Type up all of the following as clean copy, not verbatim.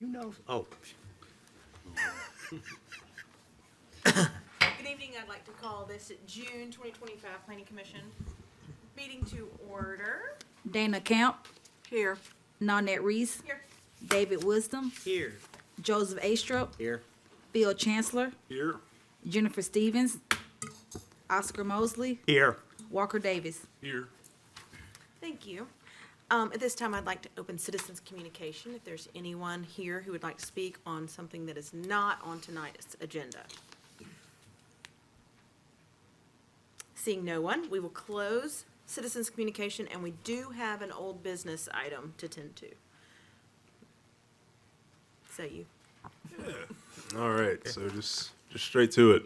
You know. Oh. Good evening. I'd like to call this June 2025 Planning Commission meeting to order. Dana Camp, Here. Nanette Reese, Here. David Wisdom, Here. Joseph Astrup, Here. Phil Chancellor, Here. Jennifer Stevens, Oscar Mosley, Here. Walker Davis. Here. Thank you. At this time, I'd like to open citizens' communication. If there's anyone here who would like to speak on something that is not on tonight's agenda. Seeing no one, we will close citizens' communication, and we do have an old business item to tend to. So you. All right, so just straight to it.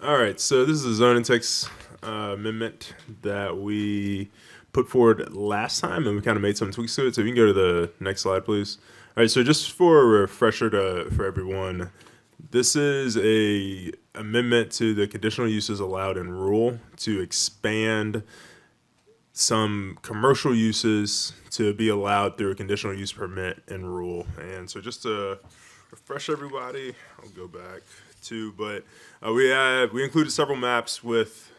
All right, so this is a zoning text amendment that we put forward last time, and we kind of made some tweaks to it. So you can go to the next slide, please. All right, so just for a refresher for everyone, this is a amendment to the conditional uses allowed in rural to expand some commercial uses to be allowed through a conditional use permit in rural. And so just to refresh everybody, I'll go back to, but we included several maps with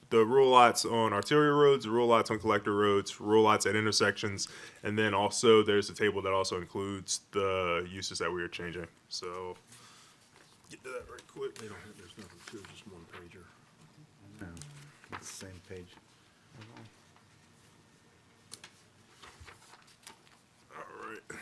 the rural lots on arterial roads, the rural lots on collector roads, rural lots at intersections, and then also there's a table that also includes the uses that we are changing. So get to that right quick. They don't have, there's nothing to it, just one pager. No, it's the same page. All right.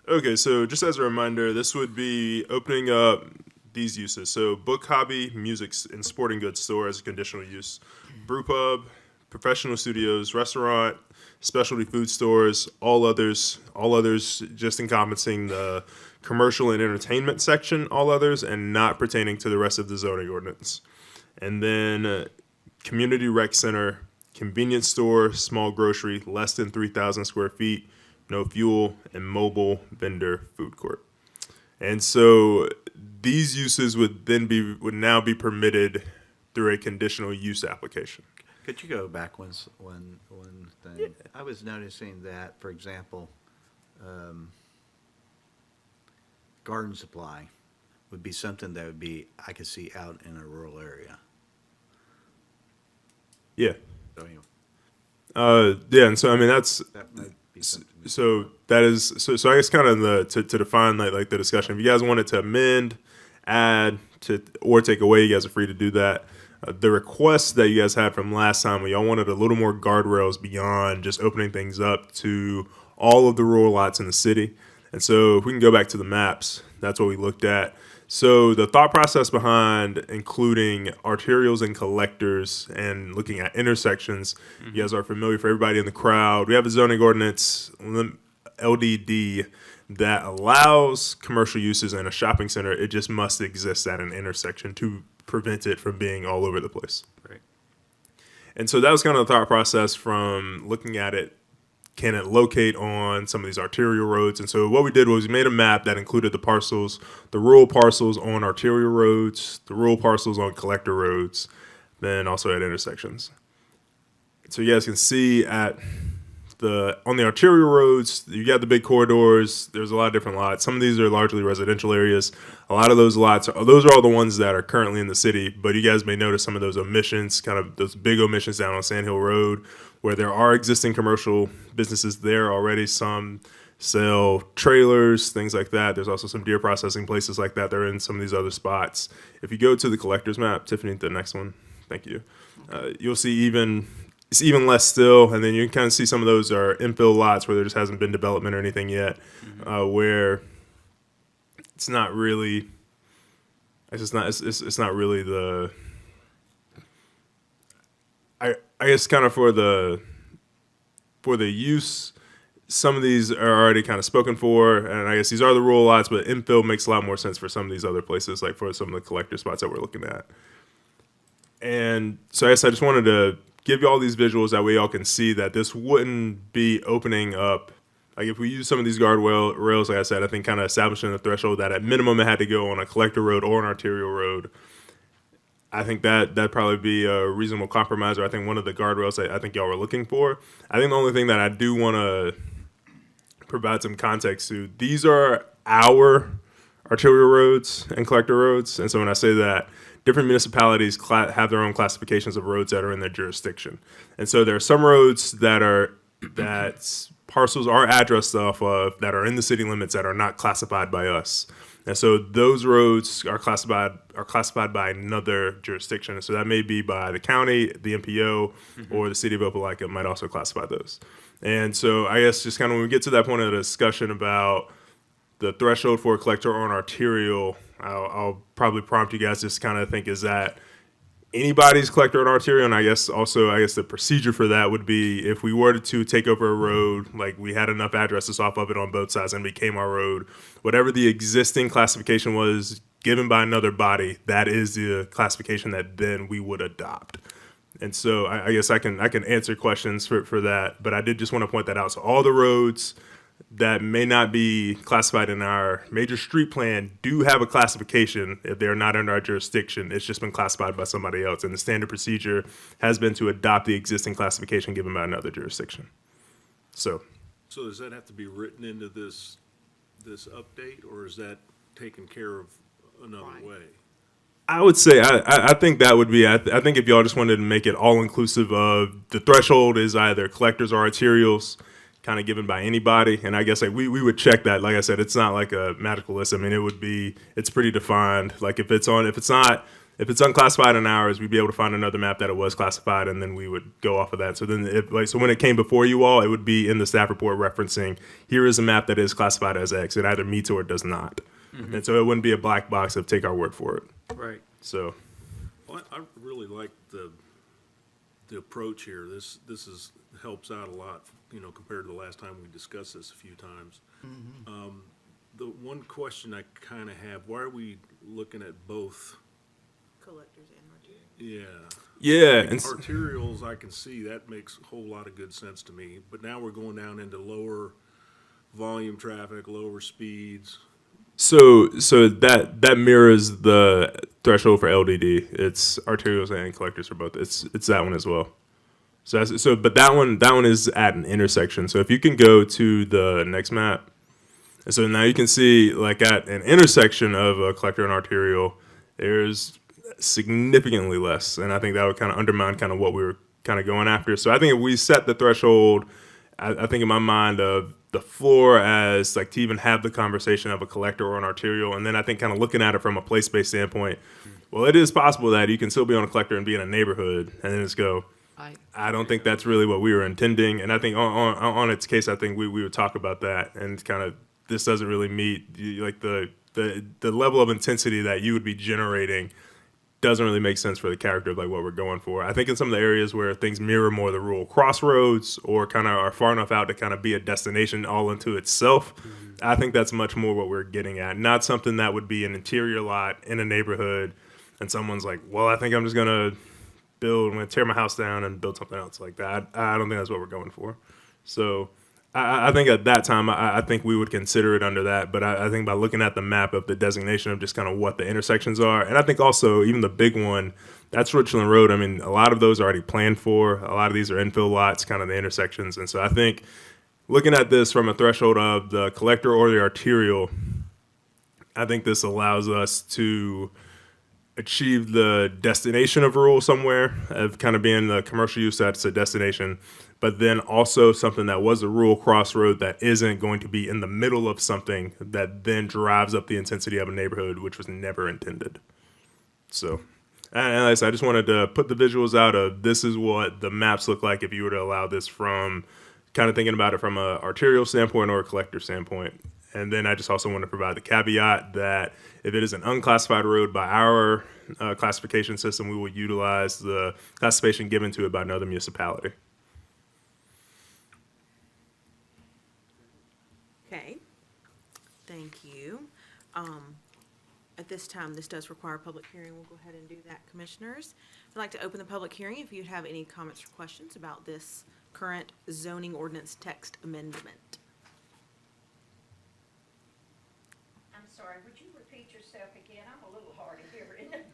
Okay, so just as a reminder, this would be opening up these uses. So book, hobby, music, and sporting goods store as a conditional use. Brew pub, professional studios, restaurant, specialty food stores, all others just encompassing the commercial and entertainment section, all others, and not pertaining to the rest of the zoning ordinance. And then community rec center, convenience store, small grocery, less than 3,000 square feet, no fuel, and mobile vendor food court. And so these uses would now be permitted through a conditional use application. Could you go back one thing? Yeah. I was noticing that, for example, garden supply would be something that I could see out in a rural area. Yeah. So anyway, Yeah, and so I mean that's that might be something. so that is so I guess kind of to define like the discussion. If you guys wanted to amend, add to or take away, you guys are free to do that. The request that you guys had from last time, y'all wanted a little more guardrails beyond just opening things up to all of the rural lots in the city. And so if we can go back to the maps, that's what we looked at. So the thought process behind including arterials and collectors and looking at intersections, you guys are familiar, for everybody in the crowd, we have a zoning ordinance, LDD, that allows commercial uses in a shopping center. It just must exist at an intersection to prevent it from being all over the place. Right. And so that was kind of the thought process from looking at it. Can it locate on some of these arterial roads? And so what we did was we made a map that included the rural parcels on arterial roads, the rural parcels on collector roads, then also at intersections. So you guys can see on the arterial roads, you got the big corridors. There's a lot of different lots. Some of these are largely residential areas. A lot of those lots, those are all the ones that are currently in the city. But you guys may notice some of those omissions, kind of those big omissions down on Sand Hill Road, where there are existing commercial businesses there already. Some sell trailers, things like that. There's also some deer processing places like that. They're in some of these other spots. If you go to the collector's map, Tiffany, the next one, thank you. You'll see it's even less still, and then you can kind of see some of those are infill lots where there just hasn't been development or anything yet, where it's not really the. I guess kind of for the use, some of these are already kind of spoken for, and I guess these are the rural lots, but infill makes a lot more sense for some of these other places, like for some of the collector spots that we're looking at. And so I guess I just wanted to give you all these visuals that way y'all can see that this wouldn't be opening up. Like if we use some of these rails, like I said, I think kind of establishing the threshold that at minimum it had to go on a collector road or an arterial road. I think that'd probably be a reasonable compromise, or I think one of the guardrails that I think y'all were looking for. I think the only thing that I do want to provide some context to, these are our arterial roads and collector roads. And so when I say that, different municipalities have their own classifications of roads that are in their jurisdiction. And so there are some roads that parcels are addressed off of that are in the city limits that are not classified by us. And so those roads are classified by another jurisdiction. And so that may be by the county, the MPO, or the city of Opelika might also classify those. And so I guess just kind of when we get to that point of the discussion about the threshold for a collector or an arterial, I'll probably prompt you guys just kind of think, is that anybody's collector or arterial? And I guess the procedure for that would be if we were to take over a road, like we had enough addresses off of it on both sides and became our road, whatever the existing classification was given by another body, that is the classification that then we would adopt. And so I guess I can answer questions for that, but I did just want to point that out. So all the roads that may not be classified in our major street plan do have a classification if they're not under our jurisdiction. It's just been classified by somebody else. And the standard procedure has been to adopt the existing classification given by another jurisdiction. So does that have to be written into this update, or is that taken care of another way? I would say, I think that would be, I think if y'all just wanted to make it all inclusive of the threshold is either collectors or arterials, kind of given by anybody. And I guess like we would check that. Like I said, it's not like a magical list. I mean, it's pretty defined. Like if it's unclassified in ours, we'd be able to find another map that it was classified, and then we would go off of that. So then so when it came before you all, it would be in the staff report referencing, here is a map that is classified as X. It either meets or it does not. Mm-hmm. And so it wouldn't be a black box of take our word for it. Right. So. Well, I really like the approach here. This helps out a lot, compared to the last time we discussed this a few times. Mm-hmm. The one question I kind of have, why are we looking at both? Collectors and arterials. Yeah. And arterials, I can see that makes a whole lot of good sense to me. But now we're going down into lower volume traffic, lower speeds. So that mirrors the threshold for LDD. It's arterials and collectors for both. It's that one as well. But that one is at an intersection. So if you can go to the next map, and so now you can see like at an intersection of a collector and arterial, there's significantly less, and I think that would kind of undermine kind of what we were kind of going after. So I think if we set the threshold, I think in my mind of the floor as like to even have the conversation of a collector or an arterial, and then I think kind of looking at it from a place-based standpoint, well, it is possible that you can still be on a collector and be in a neighborhood, and then just go, I don't think that's really what we were intending. And I think on its case, I think we would talk about that, and kind of this doesn't really meet like the level of intensity that you would be generating doesn't really make sense for the character of like what we're going for. I think in some of the areas where things mirror more the rural crossroads or kind of are far enough out to kind of be a destination all unto itself, I think that's much more what we're getting at. Not something that would be an interior lot in a neighborhood and someone's like, well, I think I'm just going to tear my house down and build something else like that. I don't think that's what we're going for. So I think at that time, I think we would consider it under that. But I think by looking at the map of the designation of just kind of what the intersections are, and I think also even the big one, that's Richland Road. I mean, a lot of those are already planned for. A lot of these are infill lots, kind of the intersections. And so I think looking at this from a threshold of the collector or the arterial, I think this allows us to achieve the destination of rural somewhere, of kind of being the commercial use that's a destination, but then also something that was a rural crossroad that isn't going to be in the middle of something that then drives up the intensity of a neighborhood, which was never intended. So, and like I said, I just wanted to put the visuals out of this is what the maps look like if you were to allow this from kind of thinking about it from a arterial standpoint or a collector standpoint. And then I just also want to provide the caveat that if it is an unclassified road by our classification system, we will utilize the classification given to it by another municipality. Okay, thank you. At this time, this does require a public hearing. We'll go ahead and do that, commissioners. I'd like to open the public hearing if you'd have any comments or questions about this current zoning ordinance text amendment. I'm sorry, would you repeat yourself again? I'm a little hard of hearing.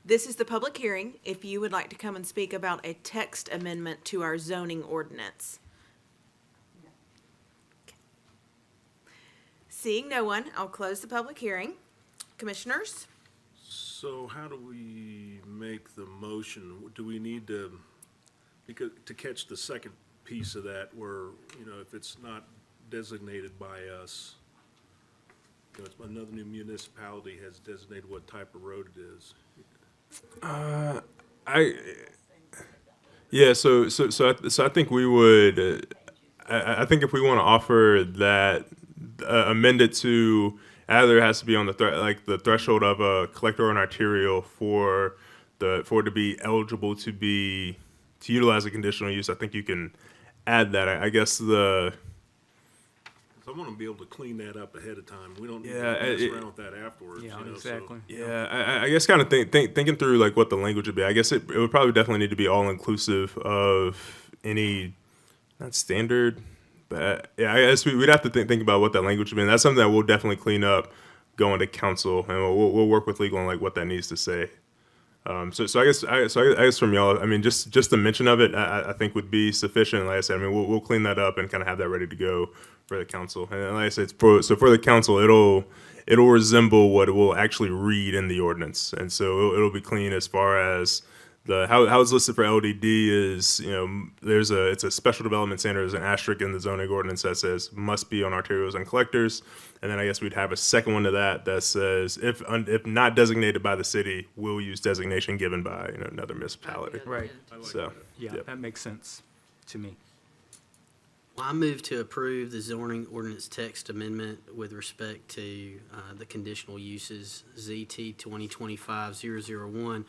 This is the public hearing if you would like to come and speak about a text amendment to our zoning ordinance. Seeing no one, I'll close the public hearing. Commissioners? So how do we make the motion? Do we need to, because, to catch the second piece of that where, if it's not designated by us, it's another new municipality has designated what type of road it is. So I think we would. I think if we want to offer that, amend it to either it has to be on the threshold of a collector or an arterial for it to be eligible to utilize a conditional use. I think you can add that. I guess So I want to be able to clean that up ahead of time. We don't need to mess around with that afterwards. Yeah, so- exactly. Yeah, I guess kind of thinking through like what the language would be. I guess it would probably definitely need to be all inclusive of any, not standard, but yeah, I guess we'd have to think about what that language would be. And that's something that we'll definitely clean up going to council, and we'll work with legal on like what that needs to say. So I guess from y'all, I mean, just the mention of it, I think would be sufficient. Like I said, I mean, we'll clean that up and kind of have that ready to go for the council. And like I said, for the council, it'll resemble what it will actually read in the ordinance, and so it'll be clean as far as how it's listed for LDD is, it's a special development center. There's an asterisk in the zoning ordinance that says must be on arterials and collectors. And then I guess we'd have a second one to that says if not designated by the city, will use designation given by another municipality. Right. So Yeah, yep. that makes sense to me. Well, I move to approve the zoning ordinance text amendment with respect to the conditional uses ZT 2025-001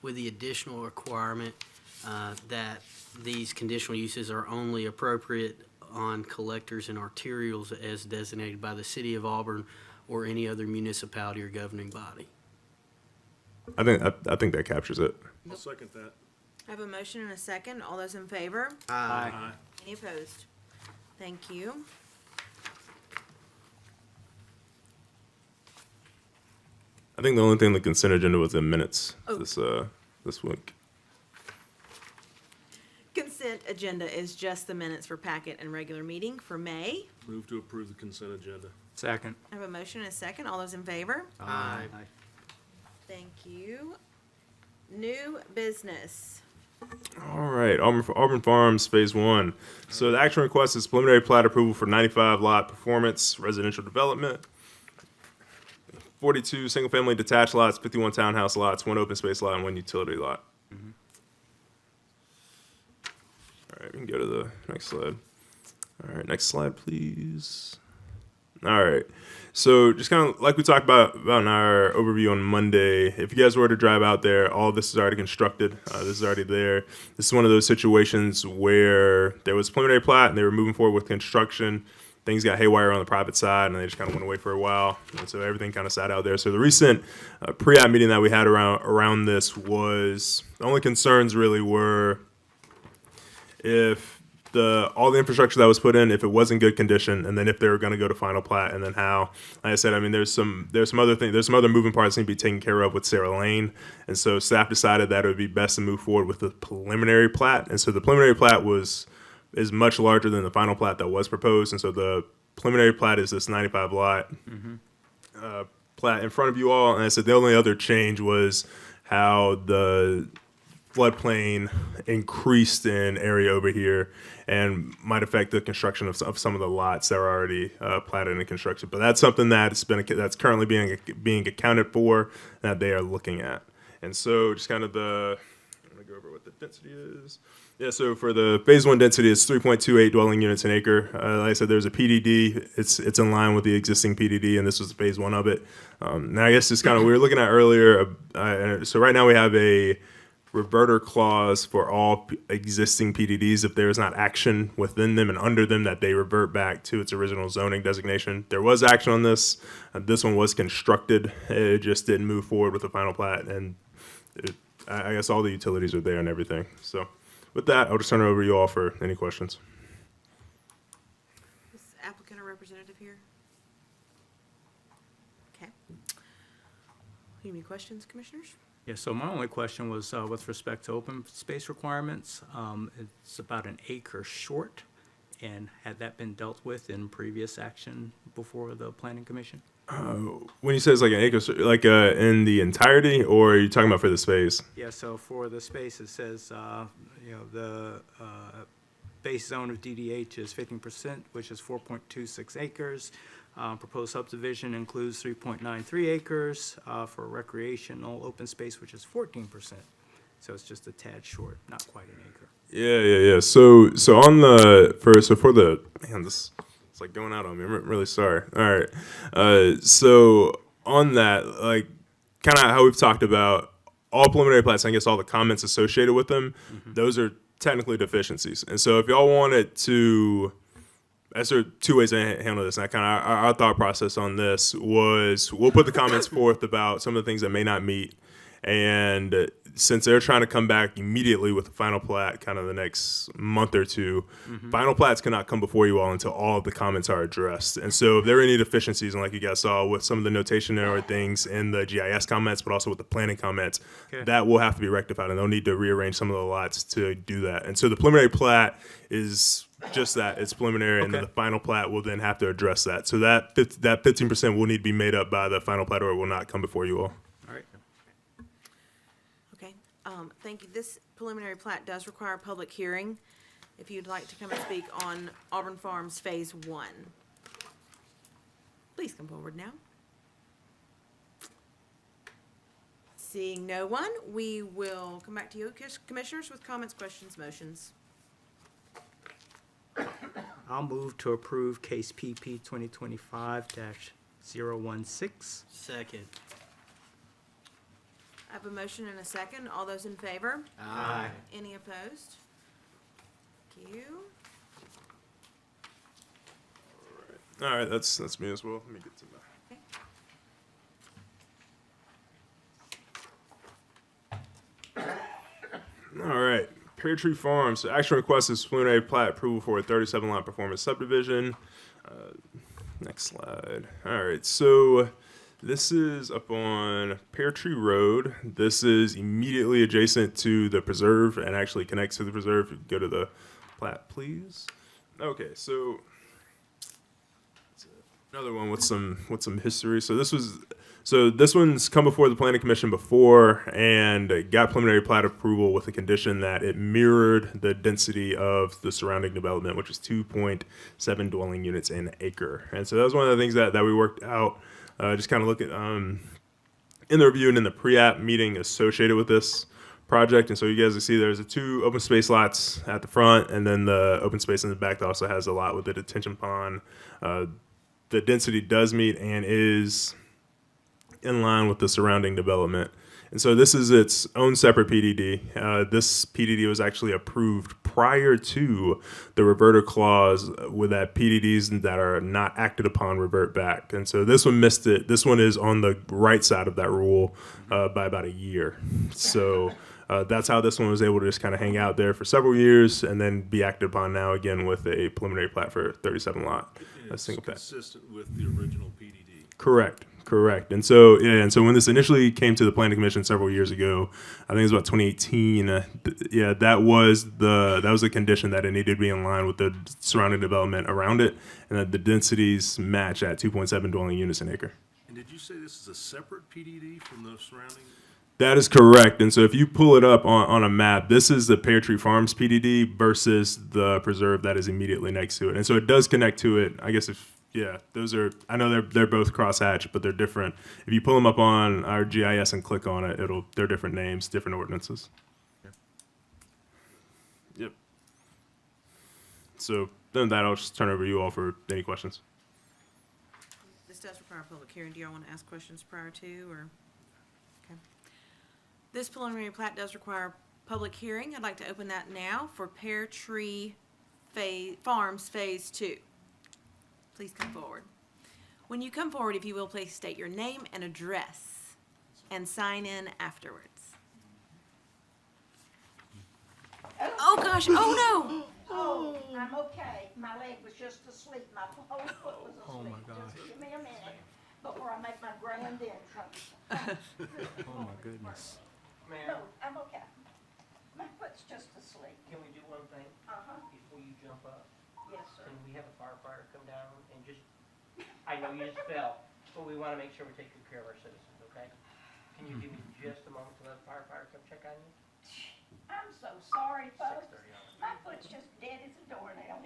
with the additional requirement that these conditional uses are only appropriate on collectors and arterials as designated by the city of Auburn or any other municipality or governing body. I think that captures it. I'll second that. I have a motion and a second. All those in favor? Aye. Any opposed? Thank you. I think the only thing on the consent agenda was the minutes Oh. this week. Consent agenda is just the minutes for packet and regular meeting for May. Move to approve the consent agenda. Second. I have a motion and a second. All those in favor? Aye. Thank you. New business. All right, Auburn Farms Phase 1. So the action request is preliminary plat approval for 95 lot performance residential development. 42 single-family detached lots, 51 townhouse lots, 1 open space lot, and 1 utility lot. All right, we can go to the next slide. All right, next slide, please. All right, so just kind of like we talked about in our overview on Monday, if you guys were to drive out there, all this is already constructed. This is already there. This is one of those situations where there was a preliminary plat and they were moving forward with construction. Things got haywire on the private side, and they just kind of went away for a while. And so everything kind of sat out there. So the recent pre-app meeting that we had around this was, the only concerns really were if all the infrastructure that was put in, if it was in good condition, and then if they were going to go to final plat, and then how. Like I said, I mean, there's some other moving parts that need to be taken care of with Sarah Lane, and so staff decided that it would be best to move forward with the preliminary plat. And so the preliminary plat is much larger than the final plat that was proposed, and so the preliminary plat is this 95 lot plat in front of you all. And I said the only other change was how the floodplain increased in area over here and might affect the construction of some of the lots that are already platted and constructed. But that's something that's currently being accounted for, that they are looking at. And so just kind of I'm gonna go over what the density is. Yeah, so for the phase 1 density, it's 3.28 dwelling units an acre. Like I said, there's a PDD. It's in line with the existing PDD, and this was phase 1 of it. Now, I guess it's kind of, we were looking at earlier, so right now we have a reverter clause for all existing PDDs if there is not action within them and under them that they revert back to its original zoning designation. There was action on this. This one was constructed. It just didn't move forward with the final plat, and I guess all the utilities are there and everything. So with that, I'll just turn it over to you all for any questions. Is applicant or representative here? Okay. Any questions, commissioners? Yeah, so my only question was with respect to open space requirements. It's about an acre short And had that been dealt with in previous action before the planning commission? When you say it's like an acre, like in the entirety, or are you talking about for the space? Yeah, so for the space, it says, the base zone of DDH is 15%, which is 4.26 acres. Proposed subdivision includes 3.93 acres for recreational open space, which is 14%. So it's just a tad short, not quite an acre. Yeah. So on the for the man, this it's like going out on me. I'm really sorry. All right. So on that, like kind of how we've talked about all preliminary plats, I guess all the comments associated with them, those are technically deficiencies. And so if y'all wanted to, that's there are two ways to handle this. And I kind of our thought process on this was we'll put the comments forth about some of the things that may not meet. And since they're trying to come back immediately with the final plat, kind of the next month or two, final plats cannot come before you all until all of the comments are addressed. And so if there are any deficiencies, and like you guys saw with some of the notation or things in the GIS comments, but also with the planning comments, Okay. that will have to be rectified, and they'll need to rearrange some of the lots to do that. And so the preliminary plat is just that, it's preliminary, and then Okay. the final plat will then have to address that. So that 15% will need to be made up by the final plat, or it will not come before you all. All right. Okay, thank you. This preliminary plat does require a public hearing. If you'd like to come and speak on Auburn Farms Phase 1, please come forward now. Seeing no one, we will come back to you, commissioners, with comments, questions, motions. I'll move to approve case PP 2025-016. Second. I have a motion and a second. All those in favor? Aye. Any opposed? Thank you. All right, that's me as well. Let me get to my. All right, Pear Tree Farms. So action request is preliminary plat approval for a 37-lot performance subdivision. Next slide. All right, so this is up on Pear Tree Road. This is immediately adjacent to the preserve and actually connects to the preserve. You can go to the plat, please. Okay, so another one with some history. So this one's come before the planning commission before and got preliminary plat approval with the condition that it mirrored the density of the surrounding development, which is 2.7 dwelling units an acre. And so that was one of the things that we worked out. Just kind of look at in the review and in the pre-app meeting associated with this project. And so you guys can see there's the two open space lots at the front, and then the open space in the back that also has a lot with the detention pond. The density does meet and is in line with the surrounding development. And so this is its own separate PDD. This PDD was actually approved prior to the reverter clause with that PDDs that are not acted upon revert back. And so this one missed it. This one is on the right side of that rule by about a year. So that's how this one was able to just kind of hang out there for several years and then be acted upon now again with a preliminary plat for 37 lot. A It's single plat. consistent with the original PDD. Correct. And so when this initially came to the planning commission several years ago, I think it was about 2018. That was a condition that it needed to be in line with the surrounding development around it, and that the densities match at 2.7 dwelling units an acre. And did you say this is a separate PDD from the surrounding? That is correct. And so if you pull it up on a map, this is the Pear Tree Farms PDD versus the preserve that is immediately next to it. And so it does connect to it. I guess those are, I know they're both crosshatched, but they're different. If you pull them up on our GIS and click on it, they're different names, different ordinances. Yep. So then that I'll just turn over to you all for any questions. This does require a public hearing. Do y'all want to ask questions prior to, or? Okay. This preliminary plat does require a public hearing. I'd like to open that now for Pear Tree Farms Phase 2. Please come forward. When you come forward, if you will, please state your name and address and sign in afterwards. Oh, gosh, oh, Oh, I'm okay. My leg was just asleep. My whole foot was asleep. Oh, my gosh. Just give me a minute before I make my grand entrance. Oh, my goodness. No, I'm okay. My foot's just asleep. Can we do one thing Uh-huh. before you jump up? Yes, sir. Can we have a firefighter come down and just, I know you just fell, but we want to make sure we take good care of our citizens, okay? Can you give me just a moment to let a firefighter come check on you? I'm so sorry, folks. 6:30 on it. My foot's just dead as a doornail.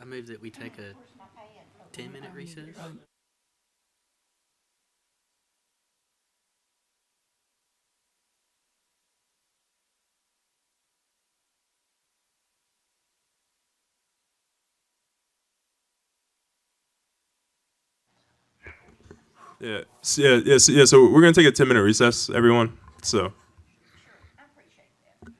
I move that we take a 10-minute recess. Yeah. So we're gonna take a 10-minute recess, everyone. So. I appreciate that.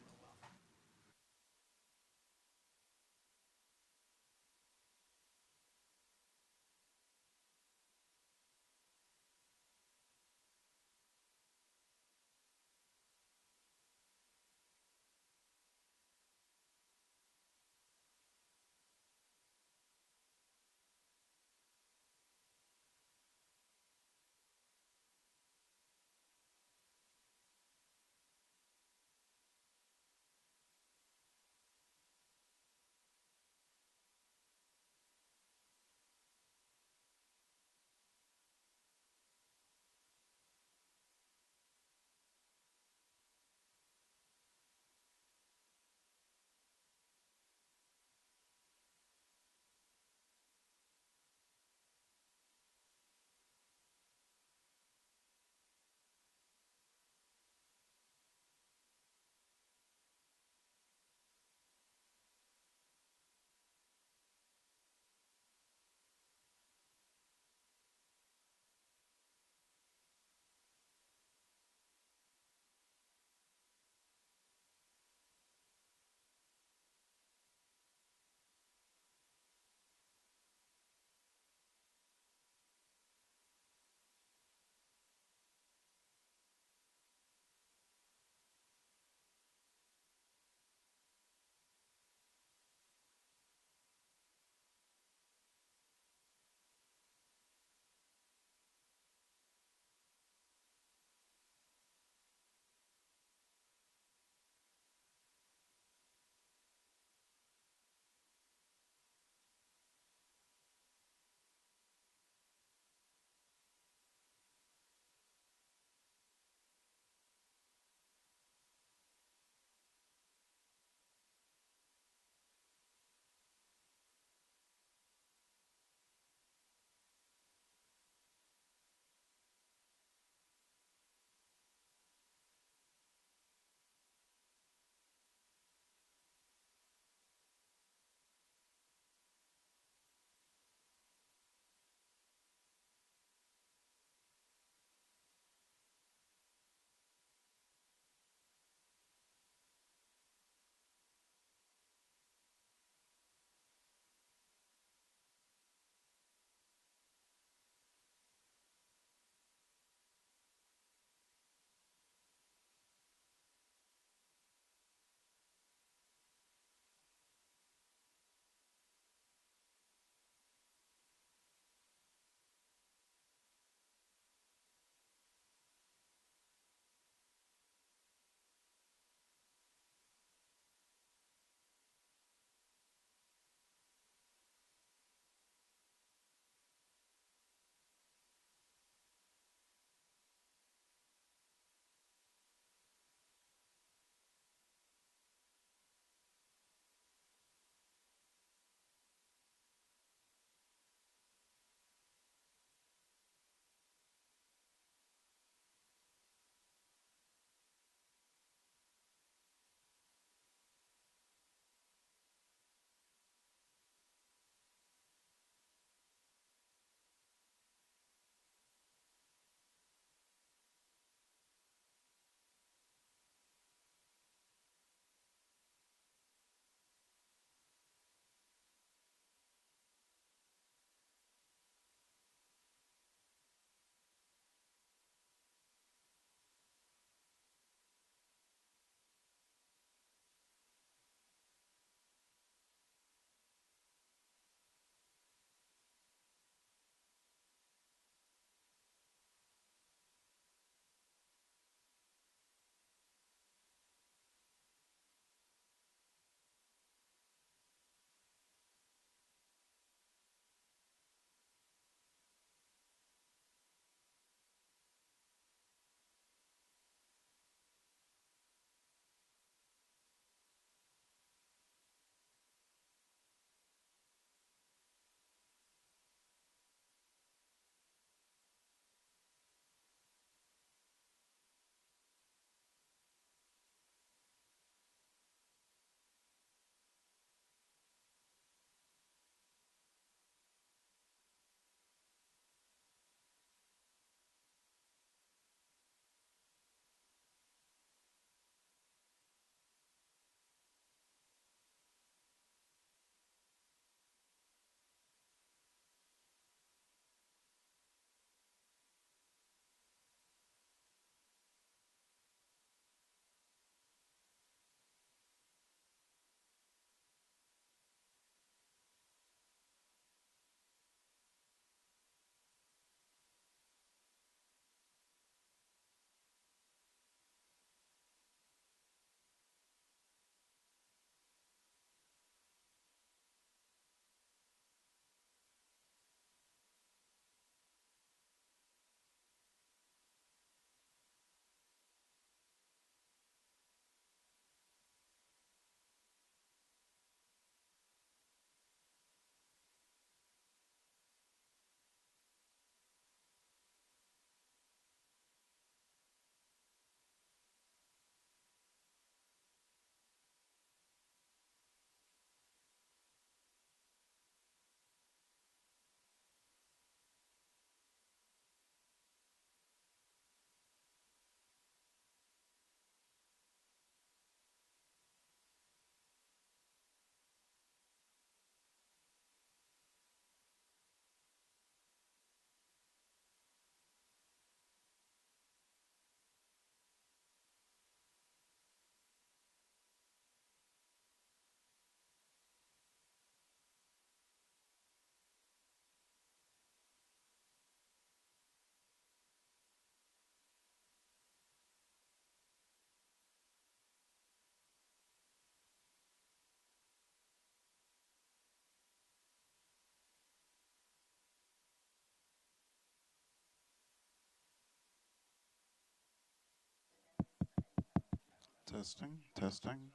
Testing, testing.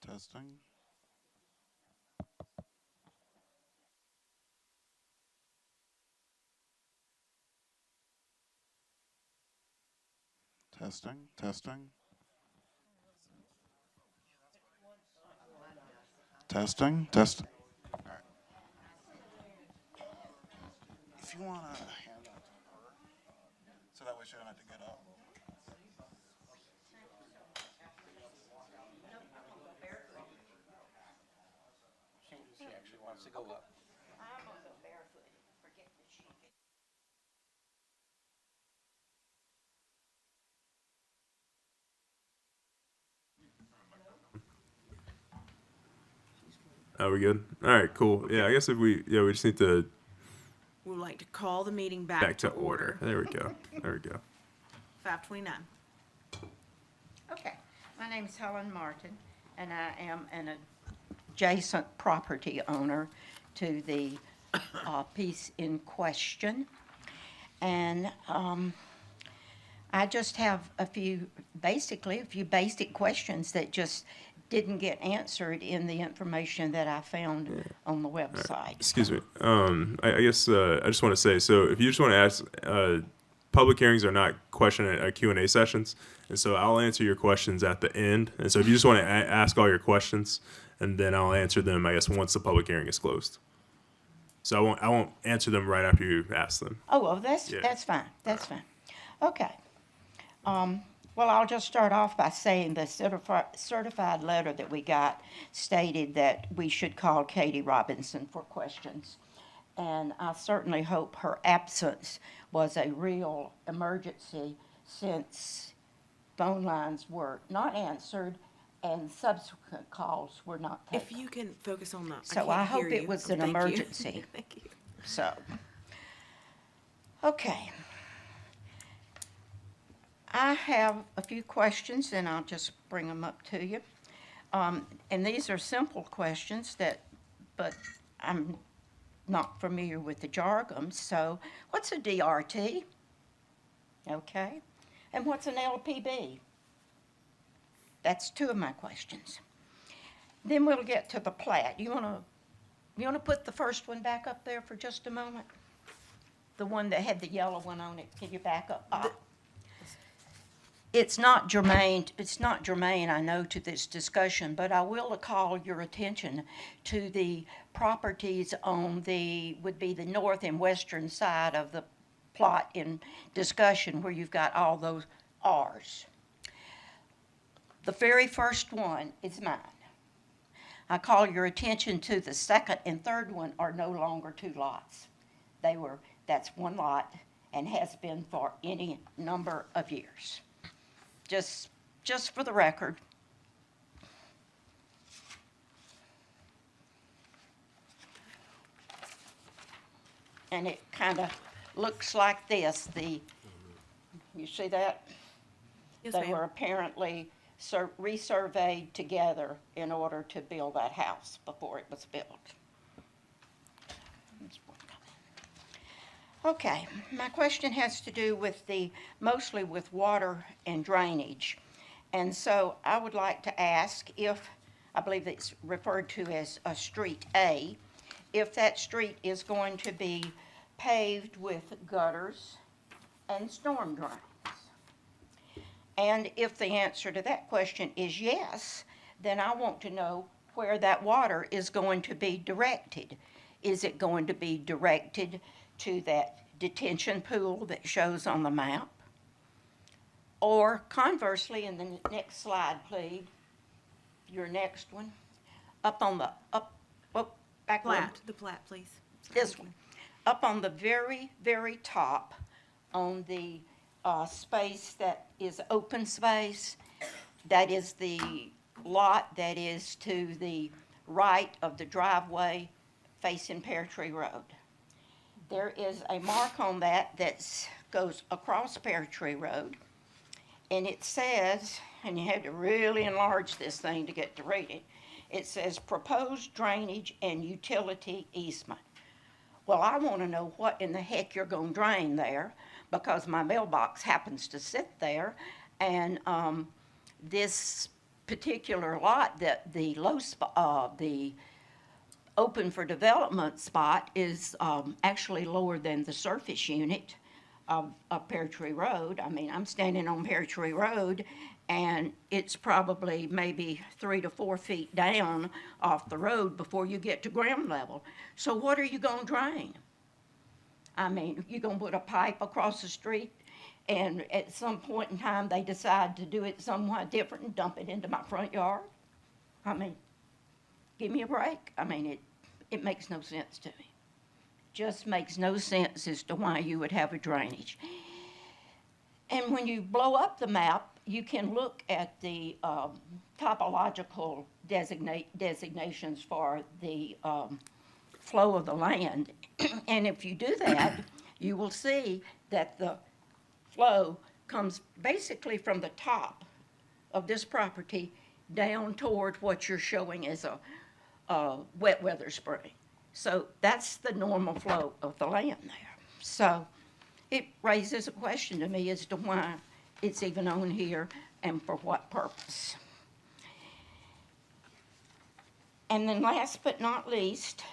Testing. Testing, testing. Testing, testing. If you want to hand that to her, so that way she don't have to get up. She actually wants to go up. I'm gonna go barefoot, forget the sheet. Are we good? All right, cool. Yeah, I guess we just need to We would like to call the meeting back to order. There we go. There we go. 5:29. Okay, my name is Helen Martin, and I am an adjacent property owner to the piece in question. And I just have a few basic questions that just didn't get answered in the information that I found on the website. Excuse me. I guess I just want to say, so if you just want to ask, public hearings are not Q&A sessions, and so I'll answer your questions at the end. And so if you just want to ask all your questions, and then I'll answer them, I guess, once the public hearing is closed. So I won't answer them right after you ask them. Oh, well, that's fine, fine. Okay. Well, I'll just start off by saying the certified letter that we got stated that we should call Katie Robinson for questions. And I certainly hope her absence was a real emergency, since phone lines were not answered and subsequent calls were not taken. If you can focus on the, So I I can't hope hear it you. was Oh, an thank you. emergency. Thank you. So, okay. I have a few questions, and I'll just bring them up to you. And these are simple questions but I'm not familiar with the jargon. So, what's a DRT? Okay. And what's an LPB? That's two of my questions. Then we'll get to the plat. You want to put the first one back up there for just a moment? The one that had the yellow one on it. Can you back up? It's not germane, I know, to this discussion, but I will call your attention to the properties on would be the north and western side of the plot in discussion, where you've got all those Rs. The very first one is mine. I call your attention to the second and third one are no longer two lots. That's one lot and has been for any number of years. Just for the record. And it kind of looks like this. You see that? Yes, They ma'am. were apparently resurveyed together in order to build that house before it was built. Okay, my question has to do with mostly with water and drainage. And so I would like to ask if, I believe it's referred to as a Street A, if that street is going to be paved with gutters and storm drains. And if the answer to that question is yes, then I want to know where that water is going to be directed. Is it going to be directed to that detention pool that shows on the map? Or conversely, in the next slide, please, your next one, back one. The plat, please. This one, up on the very, very top, on the space that is open space, that is the lot that is to the right of the driveway facing Pear Tree Road. There is a mark on that goes across Pear Tree Road, and it says, and you have to really enlarge this thing to get to read it, it says proposed drainage and utility easement. Well, I want to know what in the heck you're going to drain there, because my mailbox happens to sit there, And this particular lot, that the the open for development spot is actually lower than the surface unit of Pear Tree Road. I mean, I'm standing on Pear Tree Road, and it's probably maybe 3 to 4 feet down off the road before you get to ground level. So what are you gonna drain? I mean, you gonna put a pipe across the street, and at some point in time, they decide to do it somewhat different and dump it into my front yard? I mean, give me a break. I mean, it makes no sense to me. Just makes no sense as to why you would have a drainage. And when you blow up the map, you can look at the topological designations for the flow of the land. And if you do that, you will see that the flow comes basically from the top of this property down toward what you're showing as a wet weather spring. So that's the normal flow of the land there. So it raises a question to me as to why it's even on here and for what purpose. And then last but not least,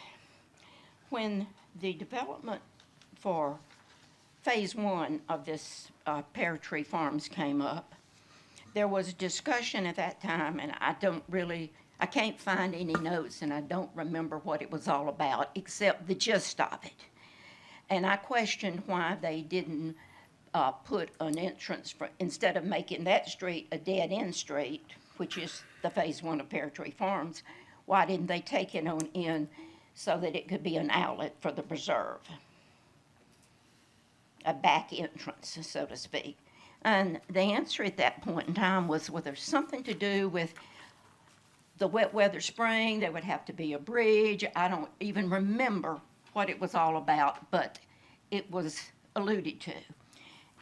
when the development for phase 1 of this Pear Tree Farms came up, there was discussion at that time, and I can't find any notes, and I don't remember what it was all about, except the gist of it. And I questioned why they didn't put an entrance, instead of making that street a dead-end street, which is the phase 1 of Pear Tree Farms, why didn't they take it on in so that it could be an outlet for the preserve? A back entrance, so to speak. And the answer at that point in time was, well, there's something to do with the wet weather spring. There would have to be a bridge. I don't even remember what it was all about, but it was alluded to.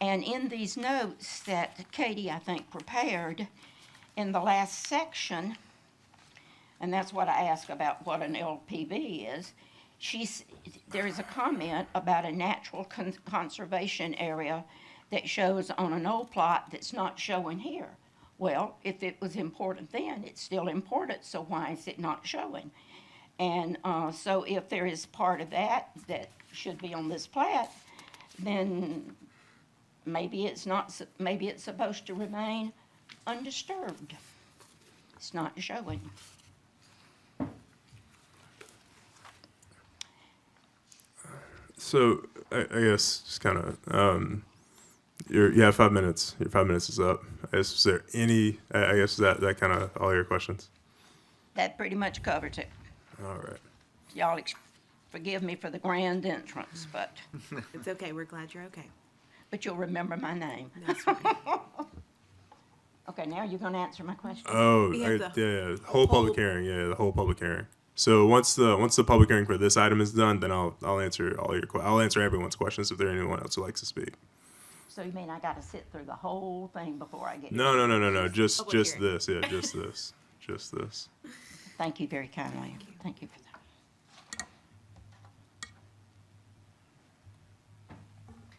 And in these notes that Katie, I think, prepared in the last section, and that's what I asked about what an LPV is, there is a comment about a natural conservation area that shows on an old plot that's not showing here. Well, if it was important then, it's still important, so why is it not showing? And so if there is part of that that should be on this plat, then maybe it's supposed to remain undisturbed. It's not showing. So I guess just kind of, you have 5 minutes. Your 5 minutes is up. Is there any? I guess that kind of all your questions. That pretty much covers it. All right. Y'all forgive me for the grand entrance, but It's okay, we're glad you're okay. you'll remember my name. That's right. Okay, now you're gonna answer my question? Oh, We have yeah, the whole public hearing. Yeah, the whole public hearing. So once the public hearing for this item is done, then I'll answer I'll answer everyone's questions if there's anyone else who likes to speak. So you mean I gotta sit through the whole thing before I get? No. Just Public hearing. this. Yeah, just this. Just this. Thank you very kindly. Thank you for that.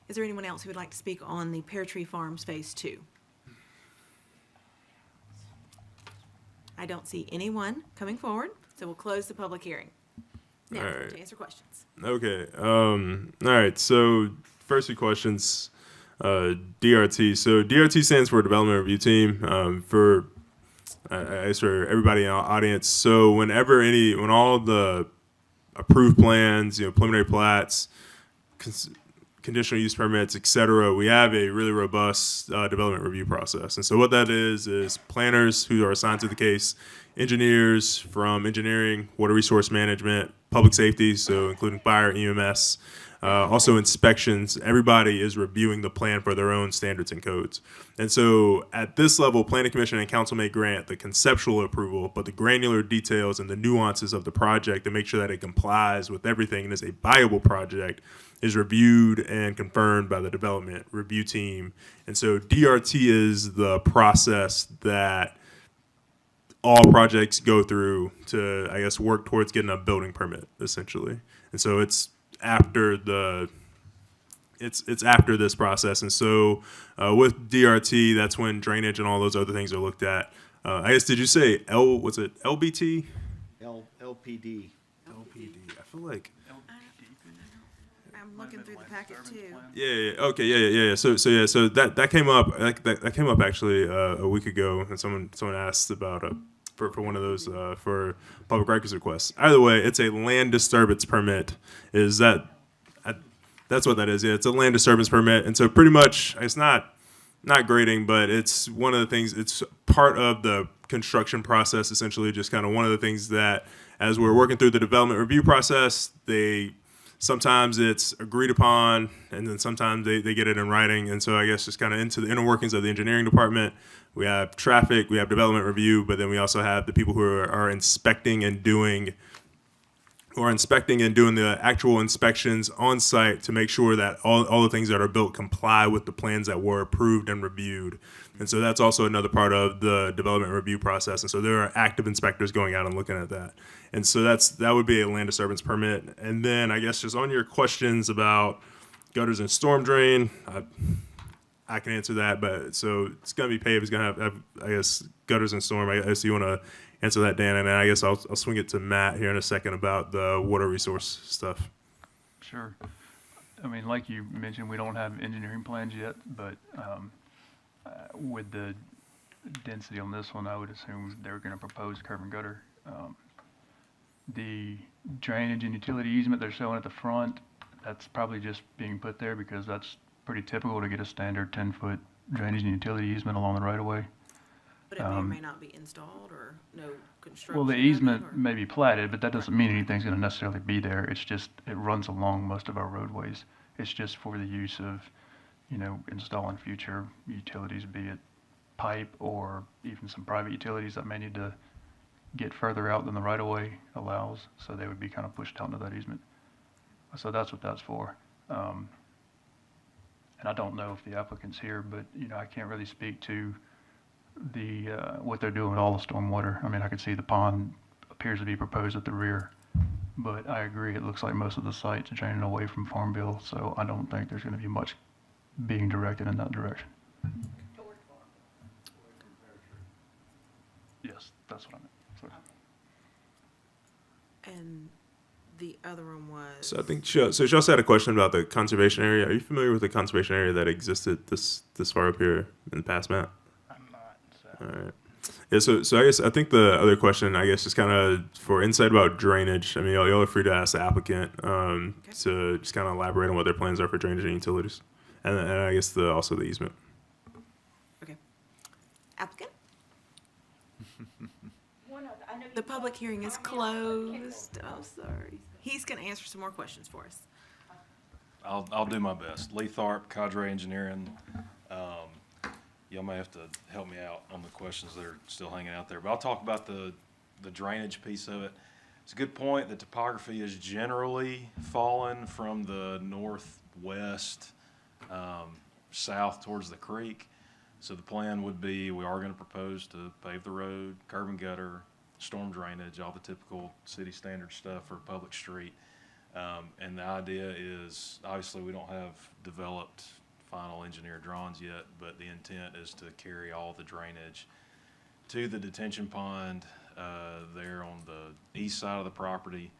Is there anyone else who would like to speak on the Pear Tree Farms Phase 2? I don't see anyone coming forward, so we'll close the public hearing. Now, All right. to answer questions. Okay. All right. So first few questions. DRT. So DRT stands for Development Review Team. For I guess for everybody in our audience. So when all the approved plans, preliminary plats, conditional use permits, et cetera, we have a really robust development review process. And so what that is planners who are assigned to the case, engineers from engineering, water resource management, public safety, so including fire, EMS, also inspections. Everybody is reviewing the plan for their own standards and codes. And so at this level, Planning Commission and Council may grant the conceptual approval, but the granular details and the nuances of the project to make sure that it complies with everything and is a viable project is reviewed and confirmed by the development review team. And so DRT is the process that all projects go through to, I guess, work towards getting a building permit, essentially. And so it's after it's after this process. And so with DRT, that's when drainage and all those other things are looked at. I guess, did you say was it LBT? LPD. LPD. I feel like. I'm looking through the packet too. Yeah. Okay. Yeah. So that came up. That came up actually a week ago, and someone asked about for one of those for public records requests. Either way, it's a land disturbance permit. That's what that is. Yeah, it's a land disturbance permit, and so pretty much it's not grading, but it's one of the things. It's part of the construction process, essentially. Just kind of one of the things that, as we're working through the development review process, sometimes it's agreed upon, and then sometimes they get it in writing. And so I guess just kind of into the inner workings of the engineering department, we have traffic, we have development review, but then we also have the people who are inspecting and doing the actual inspections on site to make sure that all the things that are built comply with the plans that were approved and reviewed. And so that's also another part of the development review process. And so there are active inspectors going out and looking at that. And so that would be a land disturbance permit. And then I guess just on your questions about gutters and storm drain, I can answer that. But so it's going to be paved. It's going to have, I guess, gutters and storm. I guess you want to answer that, Dan, and then I guess I'll swing it to Matt here in a second about the water resource stuff. Sure. I mean, like you mentioned, we don't have engineering plans yet, but with the density on this one, I would assume they're going to propose curb and gutter. The drainage and utility easement they're showing at the front, that's probably just being put there because that's pretty typical to get a standard 10-foot drainage and utility easement along the right-of-way. But it may or may not be installed or no construction. Well, the of it, easement or- may be platted, but that doesn't mean anything's going to necessarily be there. It's just, it runs along most of our roadways. It's just for the use of, installing future utilities, be it pipe or even some private utilities that may need to get further out than the right-of-way allows. So they would be kind of pushed out into that easement. So that's what that's for. And I don't know if the applicant's here, but, I can't really speak to what they're doing with all the stormwater. I mean, I could see the pond appears to be proposed at the rear, but I agree, it looks like most of the site's draining away from Farmville, so I don't think there's gonna be much being directed in that direction. Yes, that's what I meant. Sorry. And the other one was. So I think she also had a question about the conservation area. Are you familiar with the conservation area that existed this far up here in the past, Matt? I'm not, so. All right. Yeah, so I think the other question, I guess, is kind of for insight about drainage. I mean, y'all are free to ask the applicant to just kind of elaborate on what their plans are for drainage and utilities, and I guess also the easement. Okay. Applicant? The public hearing is closed. Oh, sorry. He's going to answer some more questions for us. I'll do my best. Lee Tharp, Cadre Engineering. Y'all may have to help me out on the questions that are still hanging out there, but I'll talk about the drainage piece of it. It's a good point. The topography is generally fallen from the northwest south towards the creek. So the plan would be, we are going to propose to pave the road, curb and gutter, storm drainage, all the typical city standard stuff for a public street. And the idea is, obviously, we don't have developed final engineer drawings yet, but the intent is to carry all the drainage to the detention pond there on the east side of the property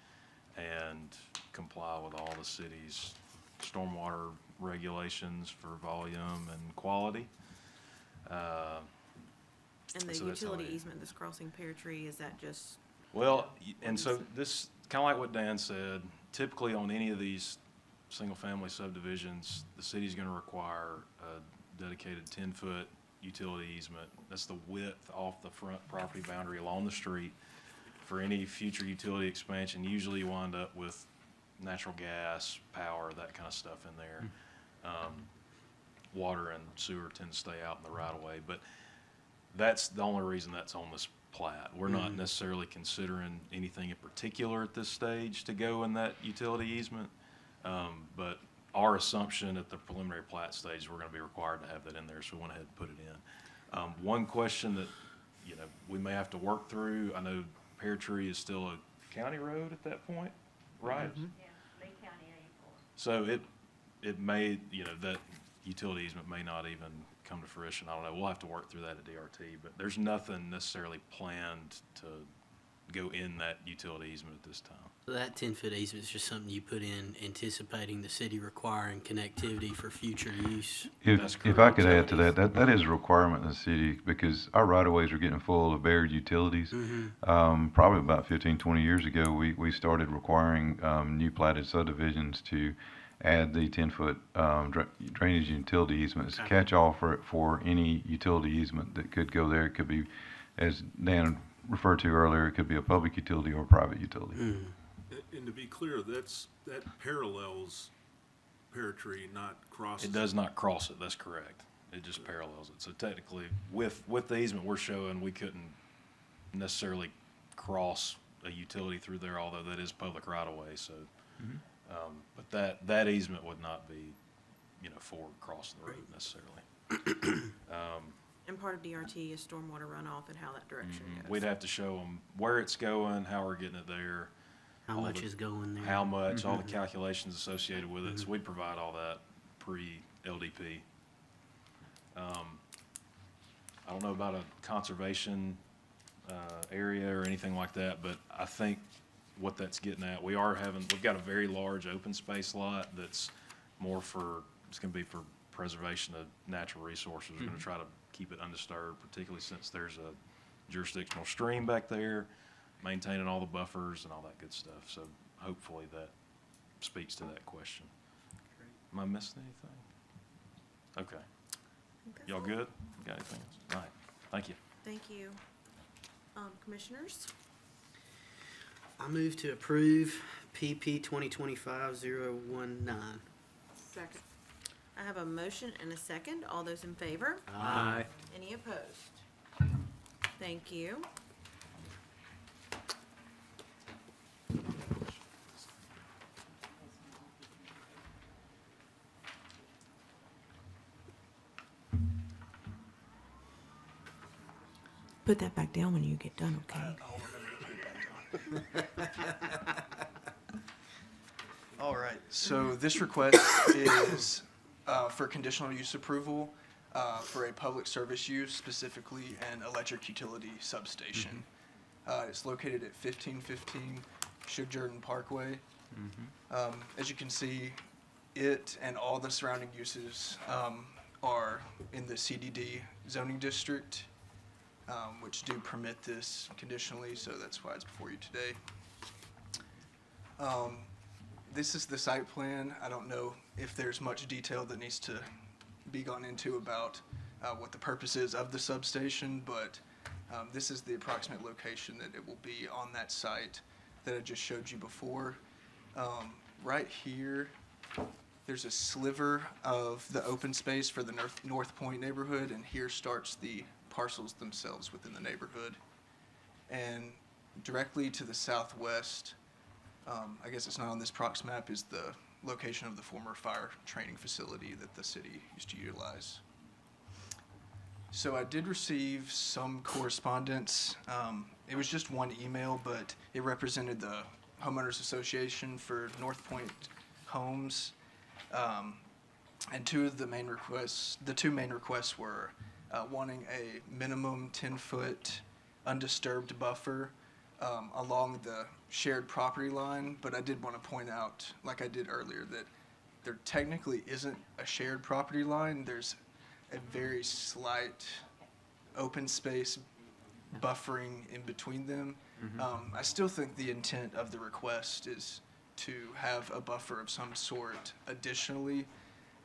and comply with all the city's stormwater regulations for volume and quality. And the So that's how utility I- easement that's crossing Pear Tree, is that just? Well, and so this, kind of like what Dan said, typically on any of these single-family subdivisions, the city's going to require a dedicated 10-foot utility easement. That's the width off the front property boundary along the street for any future utility expansion. Usually you wind up with natural gas, power, that kind of stuff in there. Water and sewer tend to stay out in the right-of-way, but that's the only reason that's on this plat. We're not necessarily considering anything in particular at this stage to go in that utility easement. But our assumption at the preliminary plat stage, we're going to be required to have that in there, so we went ahead and put it in. One question that, we may have to work through, I know Pear Tree is still a county road at that point, right? Yeah, Lake County 84. So it may, that utility easement may not even come to fruition. I don't know. We'll have to work through that at DRT, but there's nothing necessarily planned to go in that utility easement at this time. So that 10-foot easement is just something you put in anticipating the city requiring connectivity for future use? That's If I correct. could add to that is a requirement in the city because our right-of-ways are getting full of buried utilities. Probably about 15, 20 years ago, we started requiring new platted subdivisions to add the 10-foot drainage utility easement as a catch-all for any utility easement that could go there. It could be, as Dan referred to earlier, it could be a public utility or a private utility. And to be clear, that parallels Pear Tree, not crosses. It does not cross it, that's correct. It just parallels it. So technically, with the easement we're showing, we couldn't necessarily cross a utility through there, although that is public right-of-way, so. But that easement would not be, for crossing the road necessarily. And part of DRT is stormwater runoff and how that direction goes. We'd have to show them where it's going, how we're getting it there. How all much the- is going there? How much, all the calculations associated with it, so we'd provide all that pre-LDP. I don't know about a conservation, area or anything like that, but I think what that's getting at, we've got a very large open space lot that's more it's gonna be for preservation of natural resources. We're gonna try to keep it undisturbed, particularly since there's a jurisdictional stream back there, maintaining all the buffers and all that good stuff. So hopefully that speaks to that question. Am I missing anything? Okay. Y'all good? Got anything else? All right. Thank you. Thank you. Commissioners? I move to approve PP 2025-019. Second. I have a motion and a second. All those in favor? Aye. Any opposed? Thank you. Put that back down when you get done, okay? All right, so this request is for conditional use approval for a public service use, specifically an electric utility substation. It's located at 1515 Shug Jordan Parkway. As you can see, it and all the surrounding uses are in the CDD zoning district, which do permit this conditionally, so that's why it's before you today. This is the site plan. I don't know if there's much detail that needs to be gone into about what the purpose is of the substation, but this is the approximate location that it will be on that site that I just showed you before. Right here, there's a sliver of the open space for the North Point neighborhood, and here starts the parcels themselves within the neighborhood. And directly to the southwest, I guess it's not on this prox map, is the location of the former fire training facility that the city used to utilize. So I did receive some correspondence. It was just one email, but it represented the homeowners association for North Point Homes. And the two main requests were wanting a minimum 10-foot undisturbed buffer along the shared property line, but I did want to point out, like I did earlier, that there technically isn't a shared property line. There's a very slight open space buffering in between them. I still think the intent of the request is to have a buffer of some sort additionally,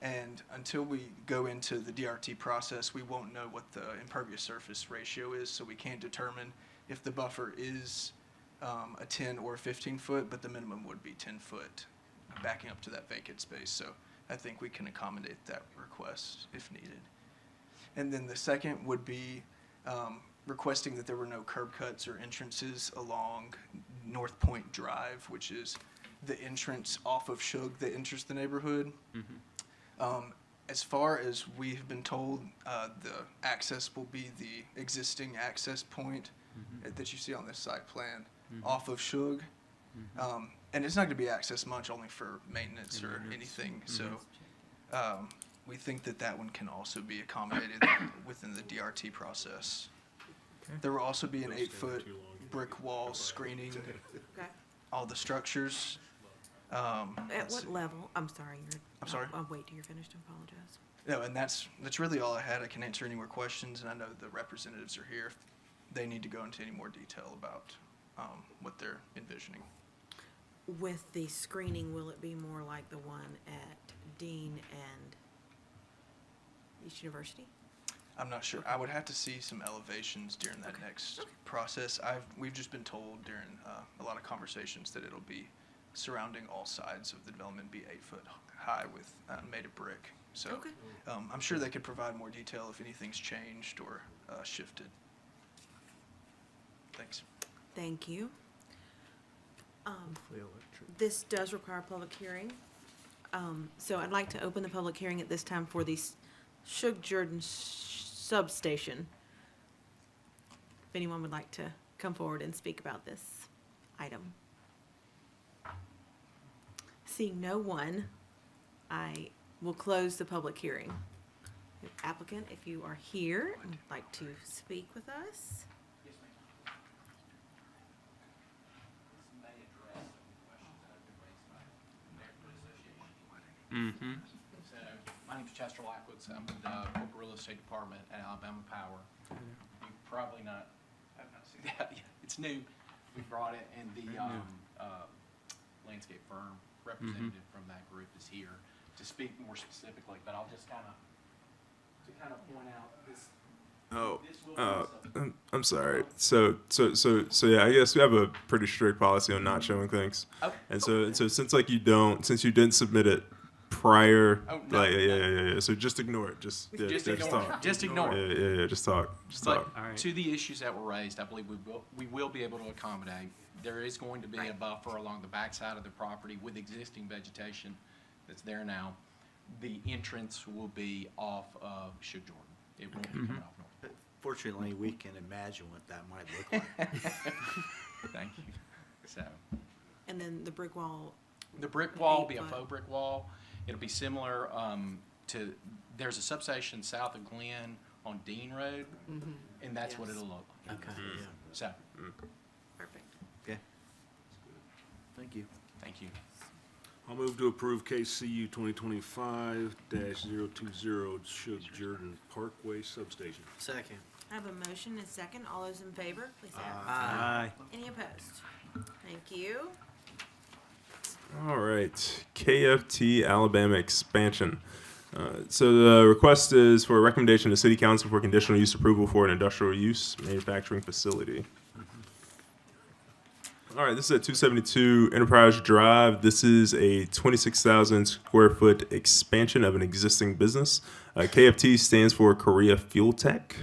and until we go into the DRT process, we won't know what the impervious surface ratio is, so we can't determine if the buffer is a 10 or 15 foot, but the minimum would be 10 foot backing up to that vacant space. So I think we can accommodate that request if needed. And then the second would be requesting that there were no curb cuts or entrances along North Point Drive, which is the entrance off of Shug that enters the neighborhood. As far as we have been told, the access will be the existing access point that you see on this site plan off of Shug. And it's not going to be accessed much, only for maintenance or anything. So we think that that one can also be accommodated within the DRT process. There will also be an 8-foot brick wall screening Okay. all the structures. At what level? I'm sorry. I'm sorry? I'll wait till you're finished. I apologize. No, and that's really all I had. I can answer any more questions, and I know the representatives are here if they need to go into any more detail about what they're envisioning. With the screening, will it be more like the one at Dean and East University? I'm not sure. I would have to see some elevations during that next process. We've just been told during a lot of conversations that it'll be surrounding all sides of the development, be 8 foot high with made of brick. So Okay. I'm sure they could provide more detail if anything's changed or shifted. Thanks. Thank you. This does require a public hearing. So I'd like to open the public hearing at this time for the Shug Jordan substation. If anyone would like to come forward and speak about this item. Seeing no one, I will close the public hearing. Applicant, if you are here and would like to speak with us. Mm-hmm. So, my name's Chester Lackwoods. I'm with the Corporate Real Estate Department at Alabama Power. You've probably not, have not seen that yet. It's new. We brought it, and the landscape firm representative from that group is here to speak more specifically, but I'll just kind of point out this. I'm sorry. So yeah, I guess we have a pretty strict policy on not showing things. Okay. And so since you didn't submit it prior, Oh, no, like yeah. So just ignore it. Just ignore it. talk. Just ignore it. Yeah. Just talk. But All right. to the issues that were raised, I believe we will be able to accommodate. There is going to be a buffer along the backside of the property with existing vegetation that's there now. The entrance will be off of Shug Jordan. It won't be coming off North. Fortunately, we can imagine what that might look like. Thank you. So, And then the brick wall. the brick wall will be a 8 foot. faux brick wall. It'll be similar to, there's a substation south of Glen on Dean Road, and that's what Yes. it'll look like. Okay. So, Perfect. Okay. Thank you. thank you. I'll move to approve KCU 2025-020 Shug Jordan Parkway Substation. Second. I have a motion and a second. All those in favor, please say aye. Aye. Any opposed? Thank you. All right, KFT Alabama expansion. So the request is for a recommendation to City Council for conditional use approval for an industrial use manufacturing facility. All right, this is at 272 Enterprise Drive. This is a 26,000 square foot expansion of an existing business. KFT stands for Korea Fuel Tech.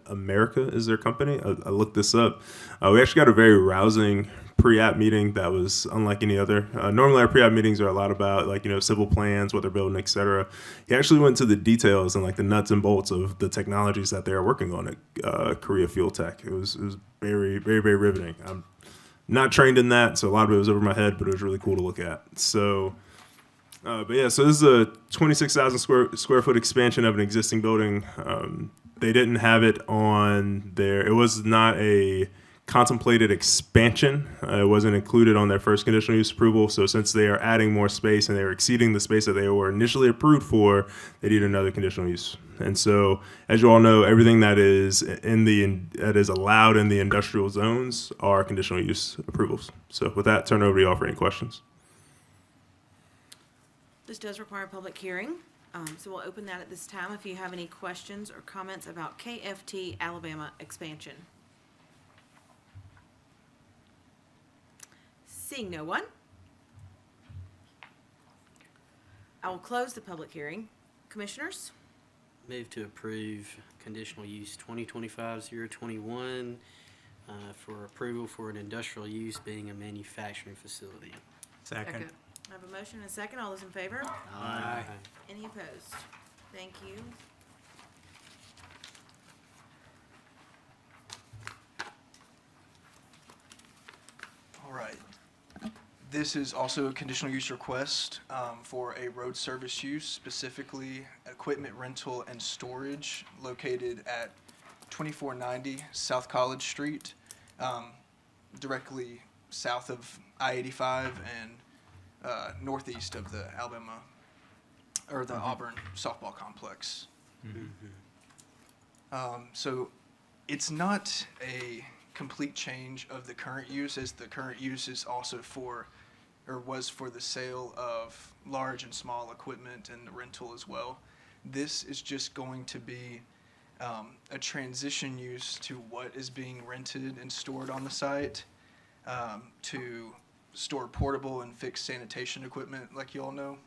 America is their company. I looked this up. We actually got a very rousing pre-app meeting that was unlike any other. Normally our pre-app meetings are a lot about civil plans, what they're building, etc. He actually went into the details and the nuts and bolts of the technologies that they are working on at Korea Fuel Tech. It was very, very, very riveting. I'm not trained in that, so a lot of it was over my head, but it was really cool to look at. So, so this is a 26,000 square foot expansion of an existing building. They didn't have it on their, it was not a contemplated expansion. It wasn't included on their first conditional use approval. So since they are adding more space and they are exceeding the space that they were initially approved for, they need another conditional use. And so, as you all know, everything that is allowed in the industrial zones are conditional use approvals. So with that, turn it over to y'all for any questions. This does require a public hearing, so we'll open that at this time if you have any questions or comments about KFT Alabama expansion. Seeing no one, I will close the public hearing. Commissioners? Move to approve conditional use 2025-021 for approval for an industrial use being a manufacturing facility. Second. I have a motion and a second. All those in favor? Aye. Any opposed? Thank you. All right. This is also a conditional use request for a road service use, specifically equipment rental and storage located at 2490 South College Street, directly south of I-85 and northeast of the Alabama, or the Auburn softball complex. So it's not a complete change of the current use, as the current use is also for, or was for the sale of large and small equipment and the rental as well. This is just going to be a transition use to what is being rented and stored on the site, to store portable and fixed sanitation equipment, like you all know.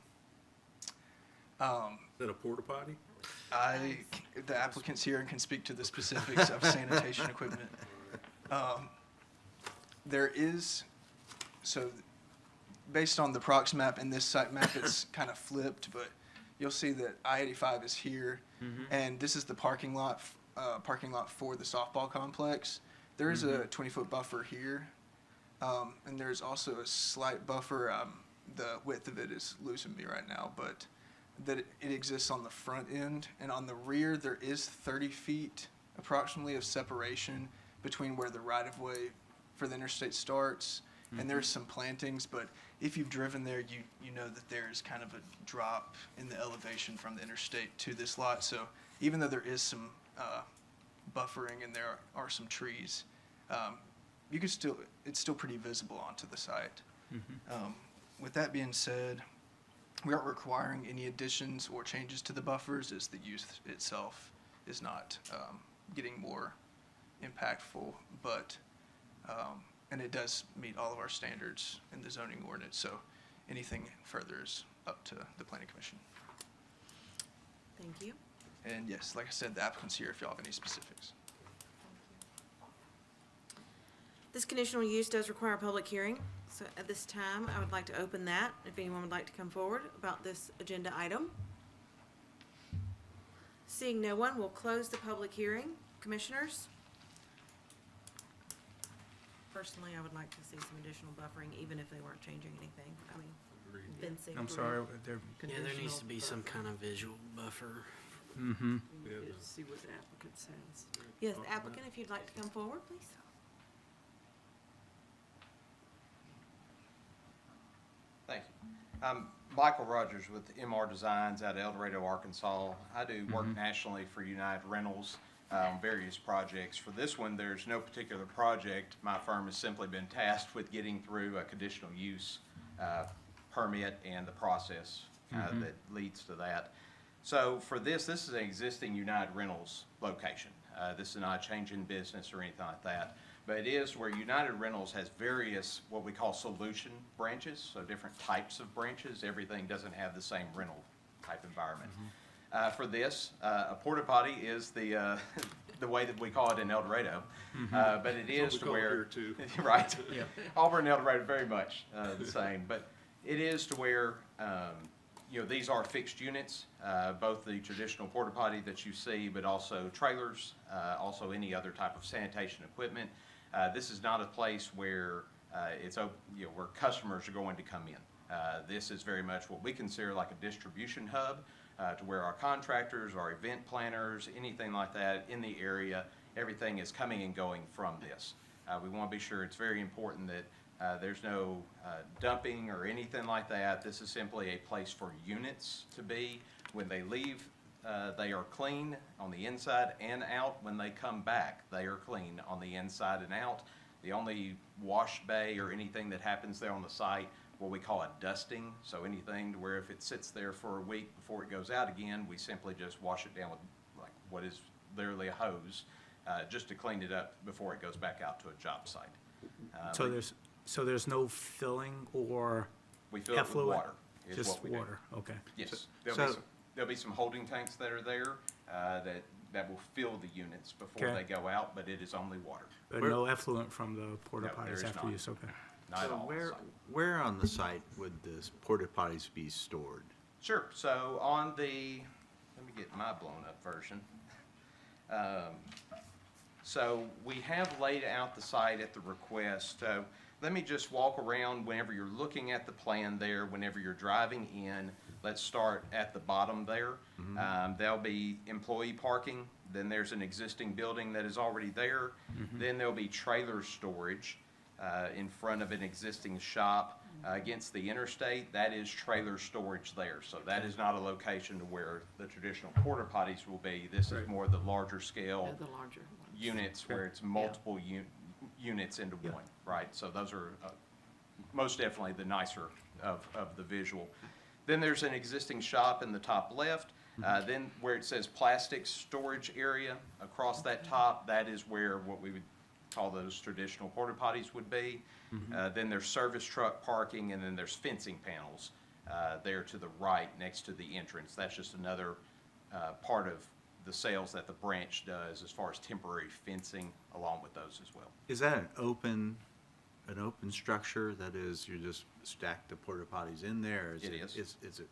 Is that a porta potty? The applicant's here and can speak to the specifics of sanitation equipment. There is, so based on the Prox map and this site map, it's kind of flipped, but you'll see that I-85 is here, and this is the parking lot for the softball complex. There is a 20-foot buffer here, and there's also a slight buffer. The width of it is losing me right now, but that it exists on the front end, and on the rear there is 30 feet approximately of separation between where the right-of-way for the interstate starts, and there's some plantings, but if you've driven there, you know that there's kind of a drop in the elevation from the interstate to this lot. So even though there is some buffering and there are some trees, you can still, it's still pretty visible onto the site. With that being said, we aren't requiring any additions or changes to the buffers, as the use itself is not getting more impactful, but and it does meet all of our standards in the zoning ordinance, so anything further is up to the planning commission. Thank you. And yes, like I said, the applicant's here if y'all have any specifics. This conditional use does require a public hearing, so at this time, I would like to open that, if anyone would like to come forward about this agenda item. Seeing no one, we'll close the public hearing. Commissioners? Personally, I would like to see some additional buffering, even if they weren't changing anything. I mean, been safe. I'm sorry, there, Yeah, there needs to be some kind of visual buffer. See what the applicant says. Yes, the applicant, if you'd like to come forward, please. Thank you. I'm Michael Rogers with MR Designs out of El Dorado, Arkansas. I do work nationally for United Rentals on various projects. For this one, there's no particular project. My firm has simply been tasked with getting through a conditional use permit and the process that leads to that. So for this is an existing United Rentals location. This is not a change in business or anything like that. But it is where United Rentals has various, what we call solution branches, so different types of branches. Everything doesn't have the same rental type environment. For this, a porta potty is the way that we call it in El Dorado, but it is to where, right? Yeah. Auburn and El Dorado very much the same, but it is to where you know, these are fixed units, both the traditional porta potty that you see, but also trailers, also any other type of sanitation equipment. This is not a place where it's open, you know, where customers are going to come in. This is very much what we consider like a distribution hub, to where our contractors, our event planners, anything like that in the area, everything is coming and going from this. We want to be sure it's very important that there's no dumping or anything like that. This is simply a place for units to be. When they leave, they are clean on the inside and out. When they come back, they are clean on the inside and out. The only wash bay or anything that happens there on the site, what we call a dusting, so anything to where if it sits there for a week before it goes out again, we simply just wash it down with like what is literally a hose, just to clean it up before it goes back out to a job site. So there's no filling or we fill it with effluent? water. Is Just what we do. water, okay. Yes, So- there'll be some holding tanks that are there that will fill the units before Okay. they go out, but it is only water. But no effluent from the porta No, there potties is after not. use, okay. Not at So all. where on the site would this porta potties be stored? Sure. So on the, let me get my blown up version. So we have laid out the site at the request. let me just walk around whenever you're looking at the plan there, whenever you're driving in. Let's start at the bottom there. There'll be employee parking, then there's an existing building that is already there. Then there'll be trailer storage in front of an existing shop against the interstate. That is trailer storage there. So that is not a location to where the traditional porta potties will be. This is more the larger scale The larger ones. units where it's multiple units into one, right? So those are most definitely the nicer of the visual. Then there's an existing shop in the top left. Then where it says plastics storage area across that top, that is where what we would call those traditional porta potties would be. Then there's service truck parking, and then there's fencing panels there to the right next to the entrance. That's just another part of the sales that the branch does as far as temporary fencing along with those as well. Is that an open structure? That is, you just stack the porta potties in there? It is. Is it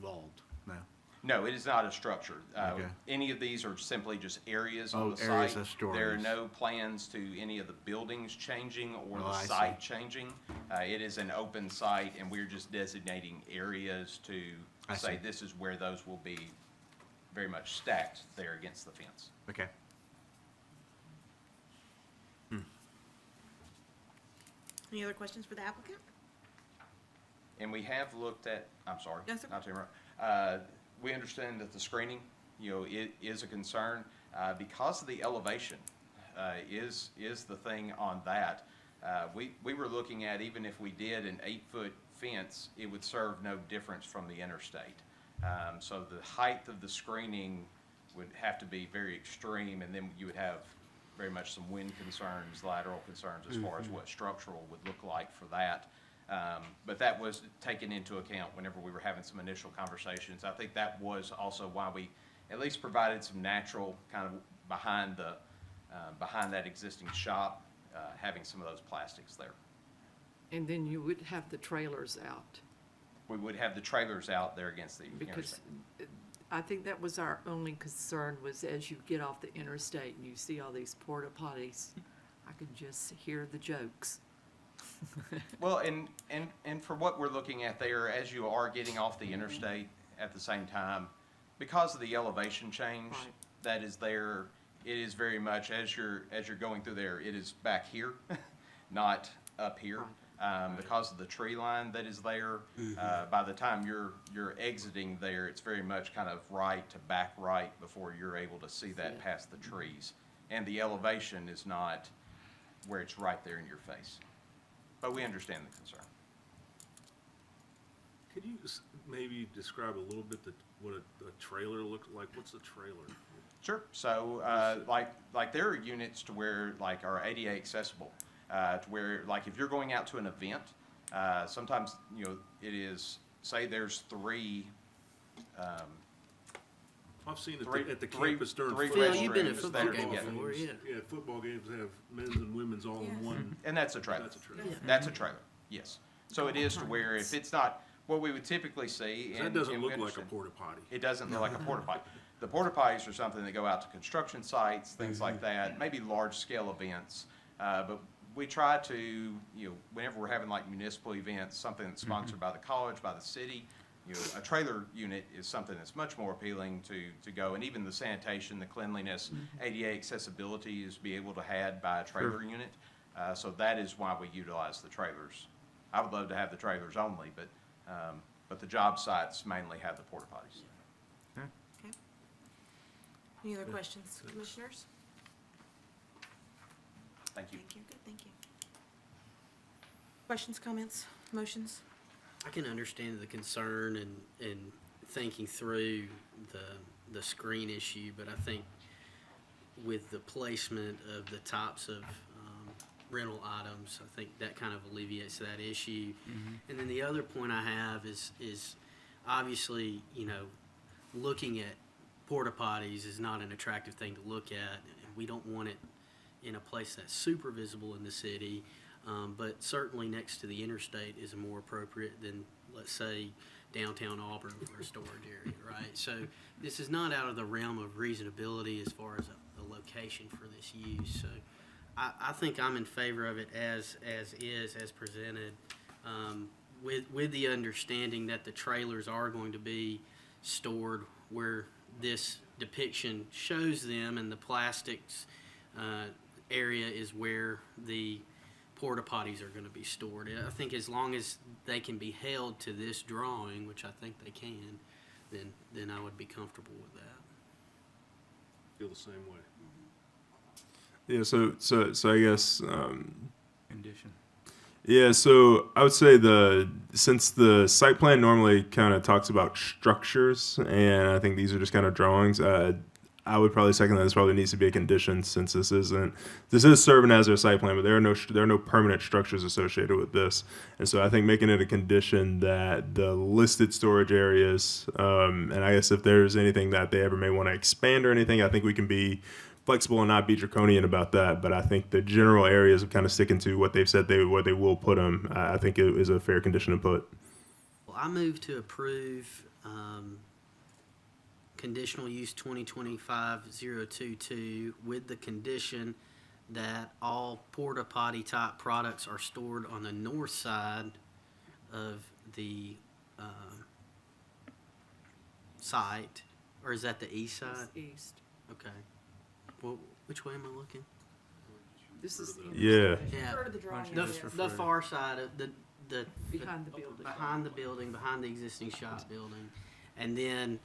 walled? No? No, it is not a structure. Okay. Any of these are simply just areas on the areas site. of storage. There are no plans to any of the buildings changing or Oh, the I see. site changing. It is an open site, and we're just designating areas to I say see. this is where those will be very much stacked there against the fence. Okay. Any other questions for the applicant? And we have looked at, I'm sorry, Yes, sir. not to interrupt. We understand that the screening, it is a concern, because of the elevation, is the thing on that. We were looking at, even if we did an 8-foot fence, it would serve no difference from the interstate. So the height of the screening would have to be very extreme, and then you would have very much some wind concerns, lateral concerns as far as what structural would look like for that. But that was taken into account whenever we were having some initial conversations. I think that was also why we at least provided some natural kind of behind that existing shop, having some of those plastics there. And then you would have the trailers out, We would have the trailers out there against the because interstate. I think that was our only concern, was as you get off the interstate and you see all these porta potties, I can just hear the jokes. Well, and for what we're looking at there, as you are getting off the interstate at the same time, because of the elevation change Right. that is there, it is very much, as you're going through there, it is back here, not up here. Because of the tree line that is there, by the time you're exiting there, it's very much kind of right to back right before you're able to see that past the trees. And the elevation is not where it's right there in your face. But we understand the concern. Could you maybe describe a little bit what a trailer looks like? What's a trailer? Sure. So, like there are units to where like are ADA accessible, to where like if you're going out to an event, sometimes it is, say there's three. I've seen Three- it at the three- campus during three football Phil, you've been at games. football Football games before, games. yeah. Yeah, football games have men's and women's all in one. And that's a trailer. That's a trailer. That's a trailer. Yes. So it is to where if it's not what we would typically see, That and doesn't and we look like a understand- porta potty. It doesn't look like a porta potty. The porta potties are something that go out to construction sites, things like that, maybe large scale events. But we try to, whenever we're having like municipal events, something that's sponsored by the college, by the city, a trailer unit is something that's much more appealing to go. And even the sanitation, the cleanliness, ADA accessibility is be able to had by a trailer unit. So that is why we utilize the trailers. I would love to have the trailers only, but the job sites mainly have the porta potties. Okay. Any other questions, commissioners? Thank you. Thank you, good, thank you. Questions, comments, motions? I can understand the concern and thinking through the screen issue, but I think with the placement of the tops of rental items, I think that kind of alleviates that issue. And then the other point I have is obviously, looking at porta potties is not an attractive thing to look at. And we don't want it in a place that's super visible in the city. But certainly next to the interstate is more appropriate than, let's say, downtown Auburn for a storage area, right? So this is not out of the realm of reasonability as far as the location for this use. So I think I'm in favor of it as presented, with the understanding that the trailers are going to be stored where this depiction shows them, and the plastics area is where the porta potties are going to be stored. And I think as long as they can be held to this drawing, which I think they can, then I would be comfortable with that. Feel the same way. Yeah, so I guess Condition. yeah, so I would say since the site plan normally kind of talks about structures, and I think these are just kind of drawings, I would probably second that this probably needs to be a condition, since this is serving as their site plan, but there are no permanent structures associated with this, and so I think making it a condition that the listed storage areas, and I guess if there's anything that they ever may want to expand or anything, I think we can be flexible and not be draconian about that. But I think the general areas of kind of sticking to what they've said where they will put them, I think it is a fair condition to put. Well, I move to approve conditional use 2025-022 with the condition that all porta potty type products are stored on the north side of the site, or is that the east side? East. Okay. Well, which way am I looking? This is. Yeah. Yeah. Refer to the drawing. The far side of the Behind the building. behind the building, behind the existing shop building, and then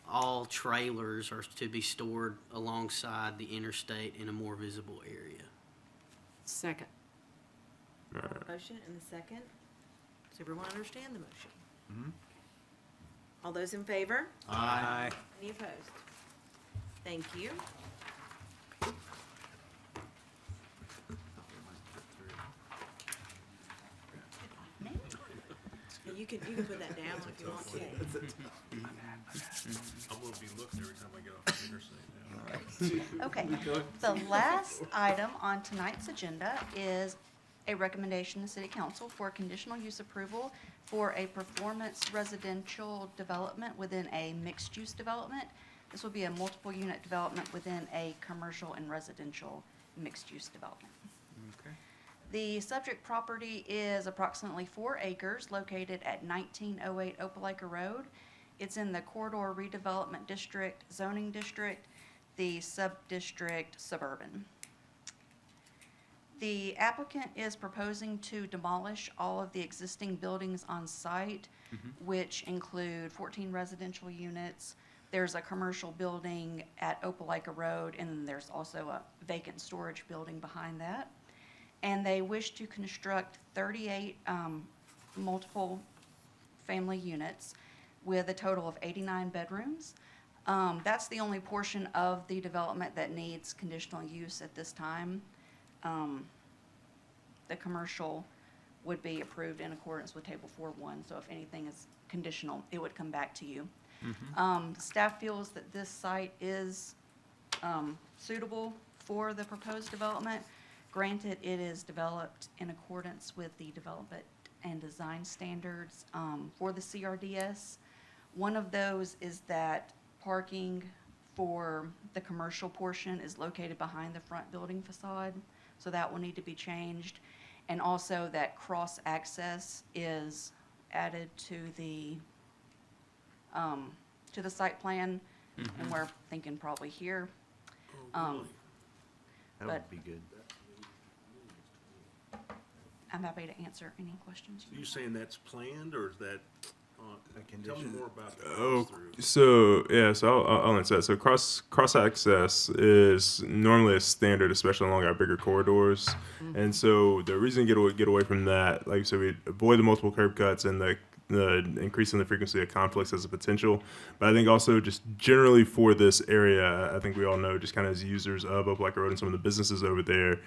all trailers are to be stored alongside the interstate in a more visible area. Second. Motion and a second. Does everyone understand the motion? Mhm. All those in favor? Aye. Any opposed? Thank you. Yeah, you can put that down if you want to. I'm gonna be looking every time I get off the interstate now. Okay, the last item on tonight's agenda is a recommendation to City Council for conditional use approval for a performance residential development within a mixed-use development. This will be a multiple unit development within a commercial and residential mixed-use development. Okay. The subject property is approximately 4 acres located at 1908 Opelika Road. It's in the Corridor Redevelopment District zoning district, the sub-district suburban. The applicant is proposing to demolish all of the existing buildings on site, which include 14 residential units. There's a commercial building at Opelika Road, and then there's also a vacant storage building behind that. And they wish to construct 38 multiple family units with a total of 89 bedrooms. That's the only portion of the development that needs conditional use at this time. The commercial would be approved in accordance with Table 4.1, so if anything is conditional, it would come back to you. Staff feels that this site is suitable for the proposed development. Granted, it is developed in accordance with the development and design standards for the CRDS. One of those is that parking for the commercial portion is located behind the front building facade, so that will need to be changed. And also that cross-access is added to the site plan, and we're thinking probably here. That would but- be good. I'm happy to answer any questions. Are you saying that's planned, or is that, tell me more about the Oh, cross-through. so yeah, so I'll answer that. So cross access is normally a standard, especially along our bigger corridors. And so the reason to get away from that, like I said, we avoid the multiple curb cuts and the increasing the frequency of conflicts as a potential. But I think also just generally for this area, I think we all know, just kind of as users of Opelika Road and some of the businesses over there,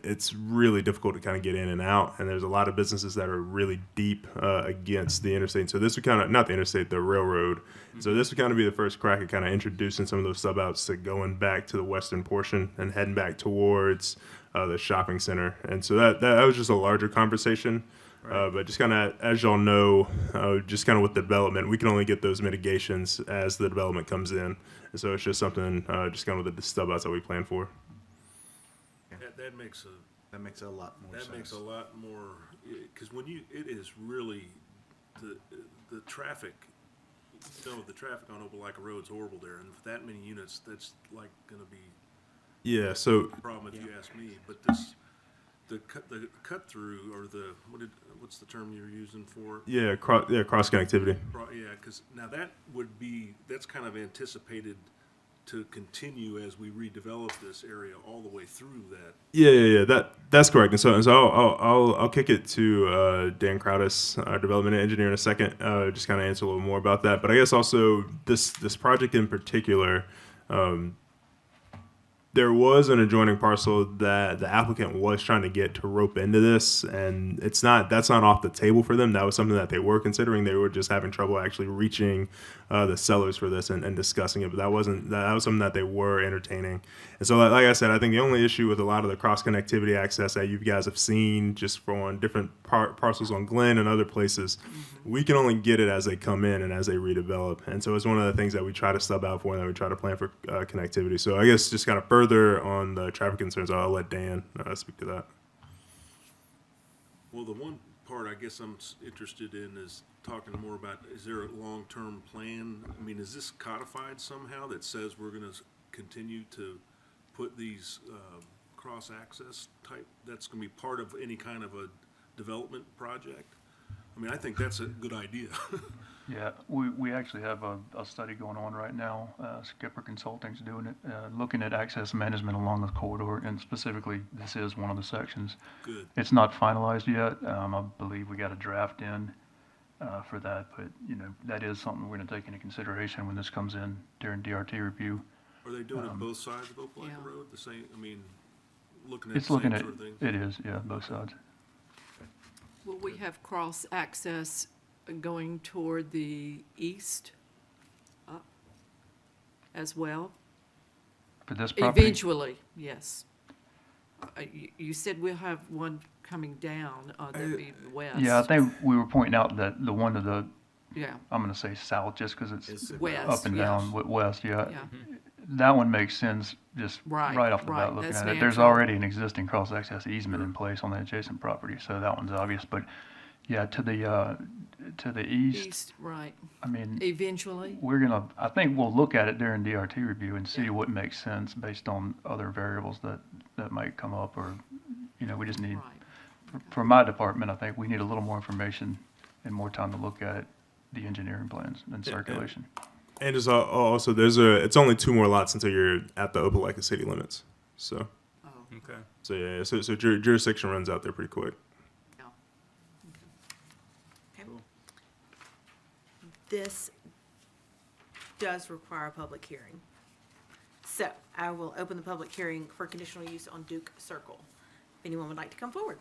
it's really difficult to kind of get in and out. And there's a lot of businesses that are really deep against the interstate. So this would kind of, not the interstate, the railroad. So this would kind of be the first crack at kind of introducing some of those sub-outs to going back to the western portion and heading back towards the shopping center. And so that was just a larger conversation. But just kind of, as y'all know, just kind of with the development, we can only get those mitigations as the development comes in. And so it's just something, just kind of the stub outs that we plan for. that makes a lot more sense. That makes a lot more, because when it is really, the traffic, the traffic on Opelika Road's horrible there, and with that many units, that's like gonna be Yeah, so a problem if you ask me, but the cut through, or what's the term you're using for it? cross connectivity. Yeah, because now that's kind of anticipated to continue as we redevelop this area all the way through that. Yeah. That's correct. And so I'll kick it to Dan Crowdis, our development engineer, in a second. Just kind of answer a little more about that. But I guess also this project in particular. There was an adjoining parcel that the applicant was trying to get to rope into this, and that's not off the table for them. That was something that they were considering. They were just having trouble actually reaching the sellers for this and discussing it. But that was something that they were entertaining. And so, like I said, I think the only issue with a lot of the cross connectivity access that you guys have seen just from different parcels on Glen and other places, we can only get it as they come in and as they redevelop. And so it's one of the things that we try to sub out for and that we try to plan for connectivity. So I guess just kind of further on the traffic concerns, I'll let Dan speak to that. Well, the one part I guess I'm interested in is talking more about, is there a long-term plan? I mean, is this codified somehow that says we're going to continue to put these cross-access type, that's going to be part of any kind of a development project? I mean, I think that's a good idea. Yeah, we actually have a study going on right now. Skipper Consulting's doing it, looking at access management along the corridor, and specifically, this is one of the sections. Good. It's not finalized yet. I believe we got a draft in for that, but that is something we're going to take into consideration when this comes in during DRT review. Are they doing it both sides of Opelika Road? The same, I mean, looking at It's the same looking at sort of thing? it is, yeah, both sides. Will we have cross-access going toward the east as well? For this property? Eventually, yes. You said we'll have one coming down, that'd be west. Yeah, I think we were pointing out that the one to the, Yeah. I'm going to say south just because it's West, up and down, yes. west, yeah. Yeah. That one makes sense just Right, right off the right, bat looking that's at it. There's natural. already an existing cross-access easement in place on the adjacent property, so that one's obvious. But yeah, to the east, East, right. I mean, Eventually. I think we'll look at it during DRT review and see what makes sense based on other variables that might come up, or, we just need, for my department, I think we need a little more information and more time to look at the engineering plans and circulation. And there's also it's only 2 more lots until you're at the Opelika city limits. So. Oh. Okay. So yeah, so jurisdiction runs out there pretty quick. Okay. This does require a public hearing. So I will open the public hearing for conditional use on Duke Circle. If anyone would like to come forward.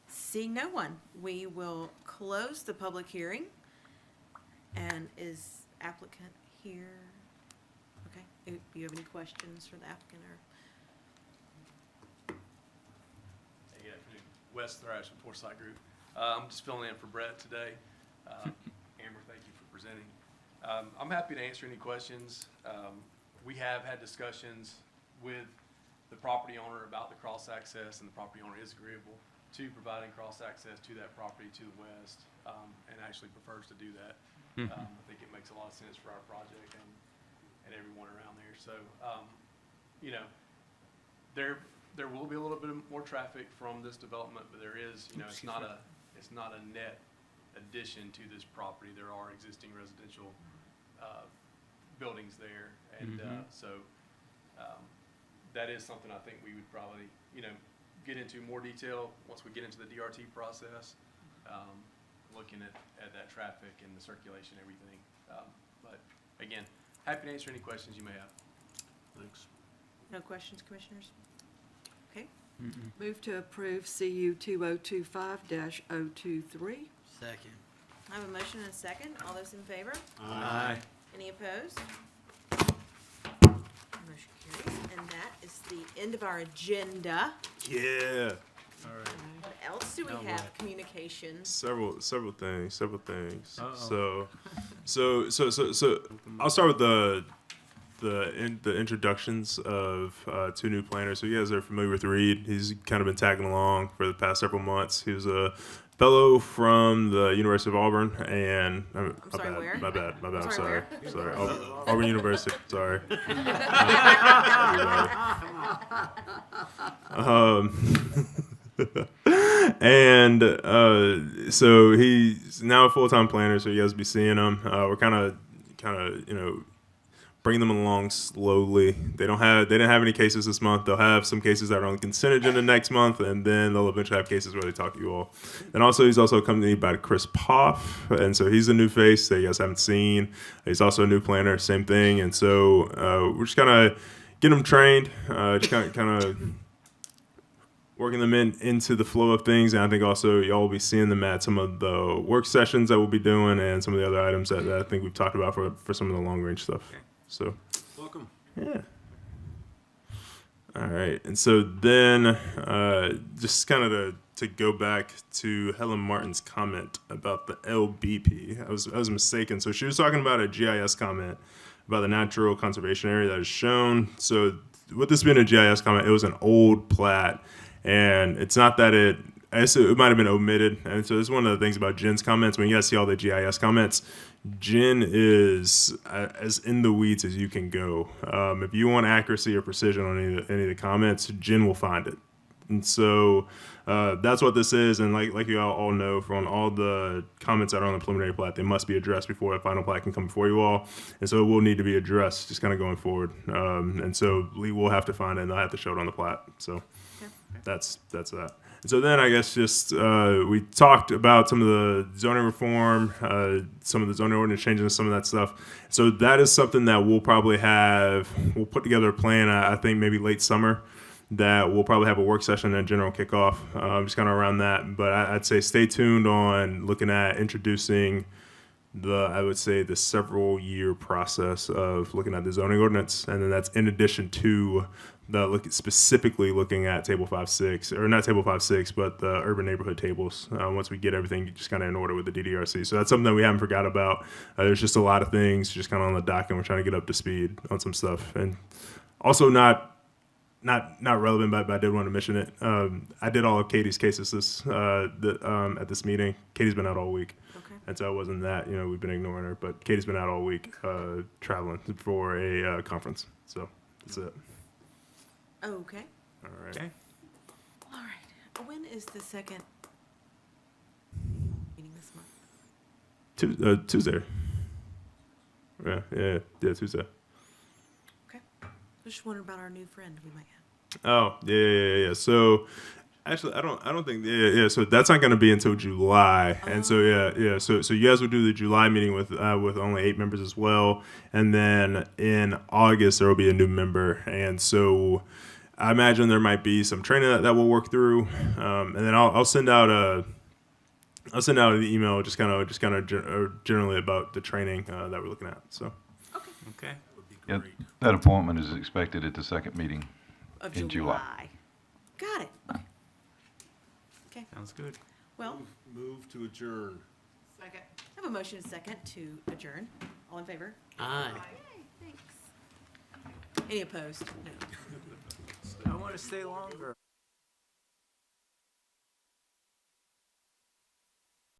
Seeing no one, we will close the public hearing. And is applicant here? Okay, do you have any questions for the applicant or? Hey, good afternoon. Wes Thrash from Foresight Group. I'm just filling in for Brett today. Amber, thank you for presenting. I'm happy to answer any questions. We have had discussions with the property owner about the cross-access, and the property owner is agreeable to providing cross-access to that property to the west, and actually prefers to do that. I think it makes a lot of sense for our project and everyone around there. So, there will be a little bit more traffic from this development, but there is, it's not a net addition to this property. There are existing residential buildings there, and that is something I think we would probably, get into more detail once we get into the DRT process, looking at that traffic and the circulation, everything. But again, happy to answer any questions you may have. Thanks. No questions, commissioners? Okay. Move to approve CU 2025-023. Second. I have a motion and a second. All those in favor? Aye. Any opposed? Motion carries. And that is the end of our agenda. Yeah. All right. What else do we have? Communications. Several things. Uh-oh. So I'll start with the introductions of two new planners. So you guys are familiar with Reed. He's kind of been tagging along for the past several months. He was a fellow from the University of Auburn, and my sorry, bad, where? my bad, my bad. I'm Sorry, sorry, Auburn University. Sorry. And so he's now a full-time planner, so you guys will be seeing him. We're kind of bringing them along slowly. They didn't have any cases this month. They'll have some cases that are on the consent agenda next month, and then they'll eventually have cases where they talk to you all. And also, he's also accompanied by Chris Poff, and so he's a new face that you guys haven't seen. He's also a new planner, same thing. And so we're just kind of getting them trained, just kind of working them into the flow of things. And I think also y'all will be seeing them at some of the work sessions that we'll be doing and some of the other items that I think we've talked about for some of the long range stuff. So, Welcome. yeah. All right. And so then just kind of to go back to Helen Martin's comment about the LBP. I was mistaken. So she was talking about a GIS comment about the natural conservation area that is shown. So with this being a GIS comment, it was an old plat. And it's not that it might have been omitted. And so this is one of the things about Jen's comments. When you guys see all the GIS comments, Jen is as in the weeds as you can go. If you want accuracy or precision on any of the comments, Jen will find it. And so that's what this is. And like you all know, from all the comments that are on the preliminary plat, they must be addressed before a final plat can come before you all. And so it will need to be addressed just kind of going forward. And so Lee will have to find it, and they'll have to show it on the plat. So that's that. And so then I guess just we talked about some of the zoning reform, some of the zoning ordinance changes, and some of that stuff. So that is something that we'll probably we'll put together a plan, I think maybe late summer, that we'll probably have a work session and a general kickoff, just kind of around that. But I'd say stay tuned on looking at introducing I would say the several year process of looking at the zoning ordinance. And then that's in addition to specifically looking at table 5.6, or not table 5.6, but the urban neighborhood tables. Once we get everything just kind of in order with the DDRC, so that's something that we haven't forgot about. There's just a lot of things just kind of on the dock, and we're trying to get up to speed on some stuff, and also not relevant, but I did want to mention it. I did all of Katie's cases at this meeting. Katie's been out all week. And so it wasn't that, we've been ignoring her, but Katie's been out all week traveling for a conference. So that's it. Okay. All right. Okay. All right. When is the second meeting this month? Tuesday. Yeah, Tuesday. Okay. Just wondering about our new friend we might have. Oh, yeah. So actually, I don't think, so that's not going to be until July. And so, so you guys will do the July meeting with only 8 members as well. And then in August, there will be a new member. And so I imagine there might be some training that we'll work through. And then I'll send out an email just kind of generally about the training that we're looking at. So, Okay. Yeah, that appointment is expected at the second meeting Of in July. Got it. Okay. Sounds good. Well, Move to adjourn. second. I have a motion and second to adjourn. All in favor? Aye. Thanks. Any opposed? No. I want to stay longer.